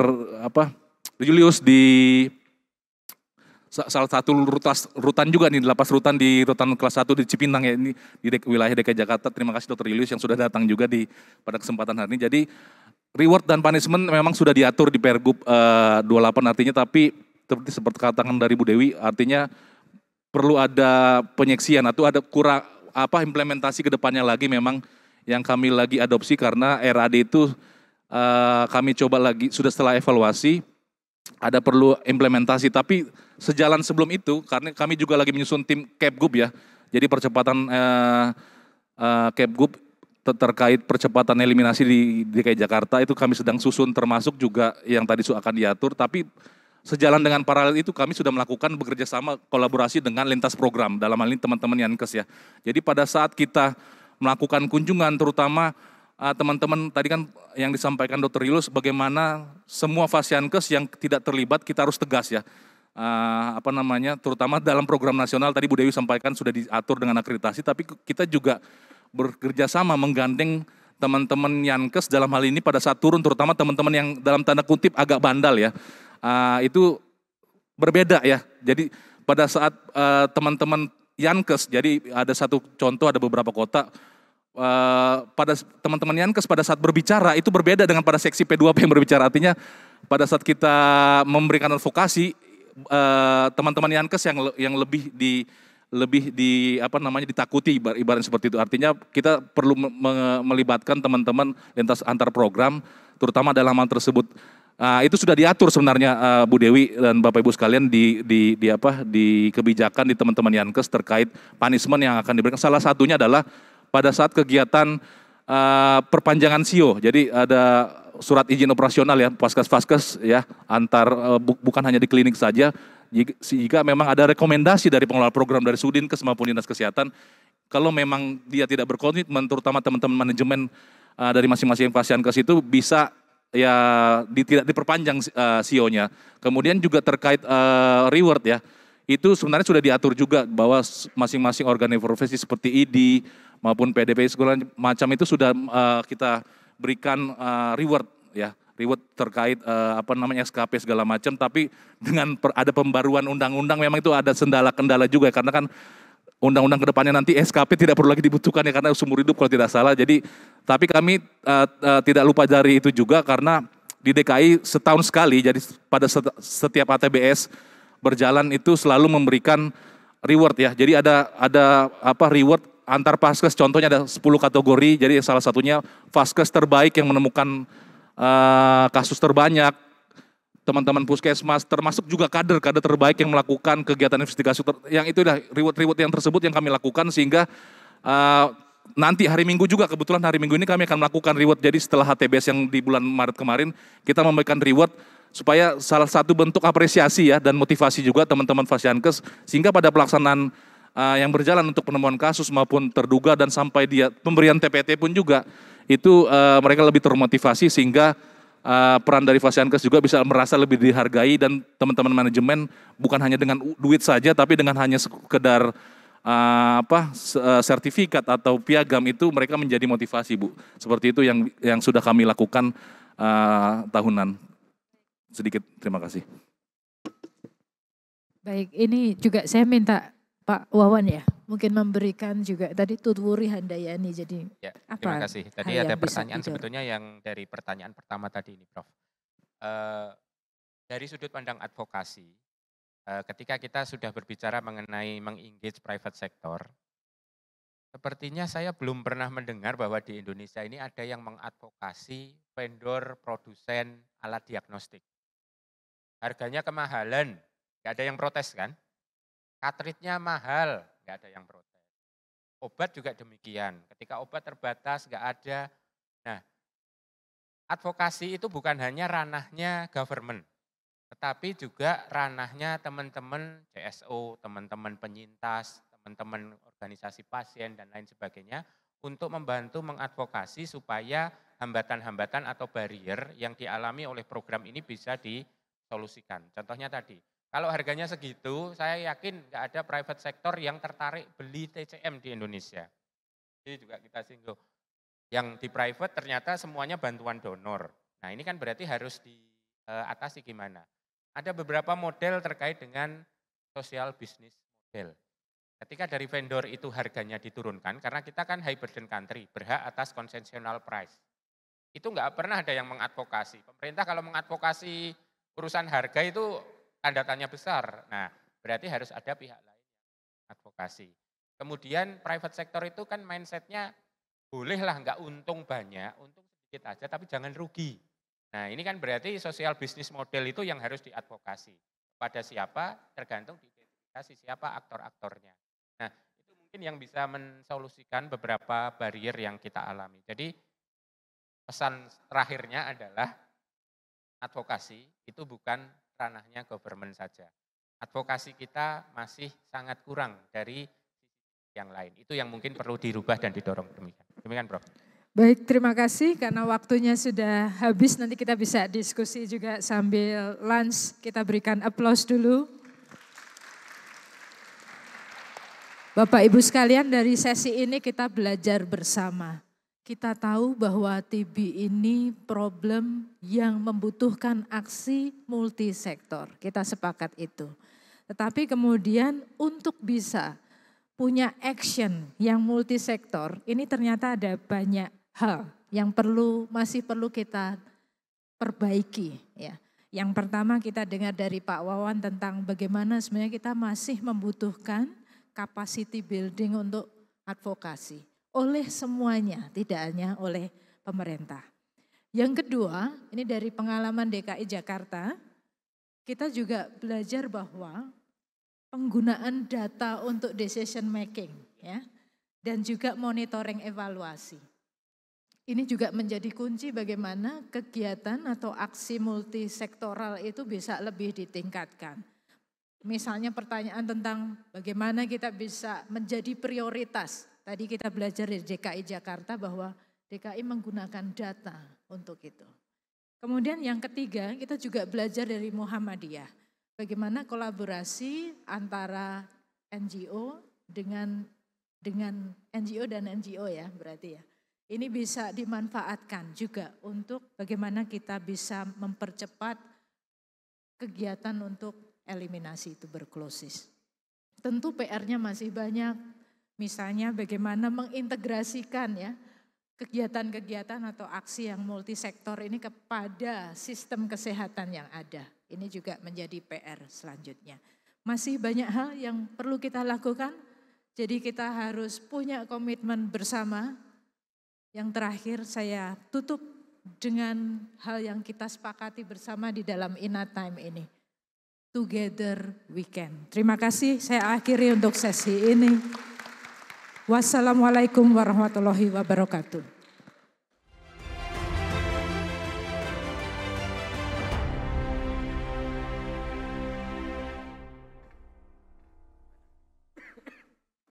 Julius di salah satu rutan juga nih, lapas rutan di rutan kelas 1 di Cipinang ya, ini di wilayah DKI Jakarta. Terima kasih Dr. Julius yang sudah datang juga pada kesempatan hari ini. Jadi reward dan punishment memang sudah diatur di Pergub 28 artinya, tapi seperti katakan dari Bu Dewi, artinya perlu ada penyeksian atau ada kurang implementasi ke depannya lagi memang yang kami lagi adopsi karena RAD itu kami coba lagi sudah setelah evaluasi ada perlu implementasi, tapi sejalan sebelum itu karena kami juga lagi menyusun tim Kepgub ya. Jadi percepatan Kepgub terkait percepatan eliminasi di DKI Jakarta itu kami sedang susun, termasuk juga yang tadi akan diatur, tapi sejalan dengan paralel itu kami sudah melakukan bekerja sama kolaborasi dengan lintas program, dalam hal ini teman-teman Yankes ya. Jadi pada saat kita melakukan kunjungan terutama teman-teman tadi kan yang disampaikan Dr. Julius bagaimana semua Fasiankes yang tidak terlibat kita harus tegas ya. Terutama dalam program nasional tadi Bu Dewi sampaikan sudah diatur dengan akreditasi, tapi kita juga bekerja sama menggandeng teman-teman Yankes dalam hal ini pada saat turun, terutama teman-teman yang dalam tanda kutip agak bandal ya. Itu berbeda ya. Jadi pada saat teman-teman Yankes, jadi ada satu contoh, ada beberapa kota, pada teman-teman Yankes pada saat berbicara itu berbeda dengan pada seksi P2P yang berbicara. Artinya pada saat kita memberikan advokasi, teman-teman Yankes yang lebih ditakuti ibaratnya seperti itu. Artinya kita perlu melibatkan teman-teman lintas antar program, terutama dalam hal tersebut. Itu sudah diatur sebenarnya Bu Dewi dan Bapak Ibu sekalian di kebijakan di teman-teman Yankes terkait punishment yang akan diberikan. Salah satunya adalah pada saat kegiatan perpanjangan SIO. Jadi ada surat izin operasional ya, Vaskes ya, bukan hanya di klinik saja. Jika memang ada rekomendasi dari pengelola program dari Sudinkes maupun Dinas Kesehatan, kalau memang dia tidak berkomitmen, terutama teman-teman manajemen dari masing-masing Fasiankes itu bisa ya tidak diperpanjang SIO-nya. Kemudian juga terkait reward ya, itu sebenarnya sudah diatur juga bahwa masing-masing organisasi profesi seperti ID maupun PDP segala macam itu sudah kita berikan reward ya, reward terkait SKP segala macam. Tapi dengan ada pembaruan undang-undang memang itu ada kendala juga karena kan undang-undang kedepannya nanti SKP tidak perlu lagi dibutuhkan ya karena seumur hidup kalau tidak salah. Jadi tapi kami tidak lupa dari itu juga karena di DKI setahun sekali, jadi pada setiap ATBS berjalan itu selalu memberikan reward ya. Jadi ada reward antar Vaskes, contohnya ada 10 kategori, jadi salah satunya Vaskes terbaik yang menemukan kasus terbanyak, teman-teman puskesmas, termasuk juga kader terbaik yang melakukan kegiatan investigasi, yang itu dah reward yang tersebut yang kami lakukan sehingga nanti hari Minggu juga, kebetulan hari Minggu ini kami akan melakukan reward. Jadi setelah HTBS yang di bulan Maret kemarin, kita memberikan reward supaya salah satu bentuk apresiasi ya dan motivasi juga teman-teman Fasiankes sehingga pada pelaksanaan yang berjalan untuk penemuan kasus maupun terduga dan sampai dia pemberian TPT pun juga itu mereka lebih termotivasi sehingga peran dari Fasiankes juga bisa merasa lebih dihargai dan teman-teman manajemen bukan hanya dengan duit saja tapi dengan hanya sekedar sertifikat atau piagam itu mereka menjadi motivasi Bu. Seperti itu yang sudah kami lakukan tahunan. Sedikit terima kasih. Baik, ini juga saya minta Pak Wawan ya, mungkin memberikan juga tadi Tutwuri Handayani. Jadi ya, terima kasih. Tadi ada pertanyaan sebetulnya yang dari pertanyaan pertama tadi ini Prof. Dari sudut pandang advokasi, ketika kita sudah berbicara mengenai mengengage private sector, sepertinya saya belum pernah mendengar bahwa di Indonesia ini ada yang mengadvokasi vendor produsen alat diagnostik. Harganya kemahalan, nggak ada yang protes kan? Cartridge-nya mahal, nggak ada yang protes. Obat juga demikian, ketika obat terbatas nggak ada. Nah, advokasi itu bukan hanya ranahnya government, tetapi juga ranahnya teman-teman CSO, teman-teman penyintas, teman-teman organisasi pasien dan lain sebagainya untuk membantu mengadvokasi supaya hambatan-hambatan atau barrier yang dialami oleh program ini bisa disolusikan. Contohnya tadi, kalau harganya segitu, saya yakin nggak ada private sector yang tertarik beli TCM di Indonesia. Jadi juga kita singgung, yang di private ternyata semuanya bantuan donor. Nah ini kan berarti harus diatasi gimana? Ada beberapa model terkait dengan social business model. Ketika dari vendor itu harganya diturunkan, karena kita kan high burden country, berhak atas concessional price. Itu nggak pernah ada yang mengadvokasi. Pemerintah kalau mengadvokasi urusan harga itu tanda tanya besar. Nah, berarti harus ada pihak lain yang advokasi. Kemudian private sector itu kan mindsetnya bolehlah nggak untung banyak, untung sedikit aja tapi jangan rugi. Nah ini kan berarti social business model itu yang harus diadvokasi. Pada siapa tergantung diidentifikasi siapa aktor-aktornya. Nah itu mungkin yang bisa mensolusikan beberapa barrier yang kita alami. Jadi pesan terakhirnya adalah advokasi itu bukan ranahnya government saja. Advokasi kita masih sangat kurang dari yang lain. Itu yang mungkin perlu dirubah dan didorong demikian. Demikian, Prof. Baik, terima kasih karena waktunya sudah habis. Nanti kita bisa diskusi juga sambil lunch. Kita berikan aplaus dulu. Bapak Ibu sekalian, dari sesi ini kita belajar bersama. Kita tahu bahwa TB ini problem yang membutuhkan aksi multisektor. Kita sepakat itu. Tetapi kemudian untuk bisa punya action yang multisektor, ini ternyata ada banyak hal yang masih perlu kita perbaiki. Ya. Yang pertama kita dengar dari Pak Wawan tentang bagaimana sebenarnya kita masih membutuhkan capacity building untuk advokasi oleh semuanya, tidak hanya oleh pemerintah. Yang kedua, ini dari pengalaman DKI Jakarta, kita juga belajar bahwa penggunaan data untuk decision making ya, dan juga monitoring evaluasi. Ini juga menjadi kunci bagaimana kegiatan atau aksi multisektoral itu bisa lebih ditingkatkan. Misalnya pertanyaan tentang bagaimana kita bisa menjadi prioritas. Tadi kita belajar di DKI Jakarta bahwa DKI menggunakan data untuk itu. Kemudian yang ketiga kita juga belajar dari Muhammadiyah. Bagaimana kolaborasi antara NGO dengan NGO dan NGO ya berarti ya. Ini bisa dimanfaatkan juga untuk bagaimana kita bisa mempercepat kegiatan untuk eliminasi tuberkulosis. Tentu PR-nya masih banyak, misalnya bagaimana mengintegrasikan ya kegiatan-kegiatan atau aksi yang multisektor ini kepada sistem kesehatan yang ada. Ini juga menjadi PR selanjutnya. Masih banyak hal yang perlu kita lakukan, jadi kita harus punya komitmen bersama. Yang terakhir saya tutup dengan hal yang kita sepakati bersama di dalam Inat Time ini. Together we can. Terima kasih, saya akhiri untuk sesi ini. Wassalamualaikum warahmatullahi wabarakatuh.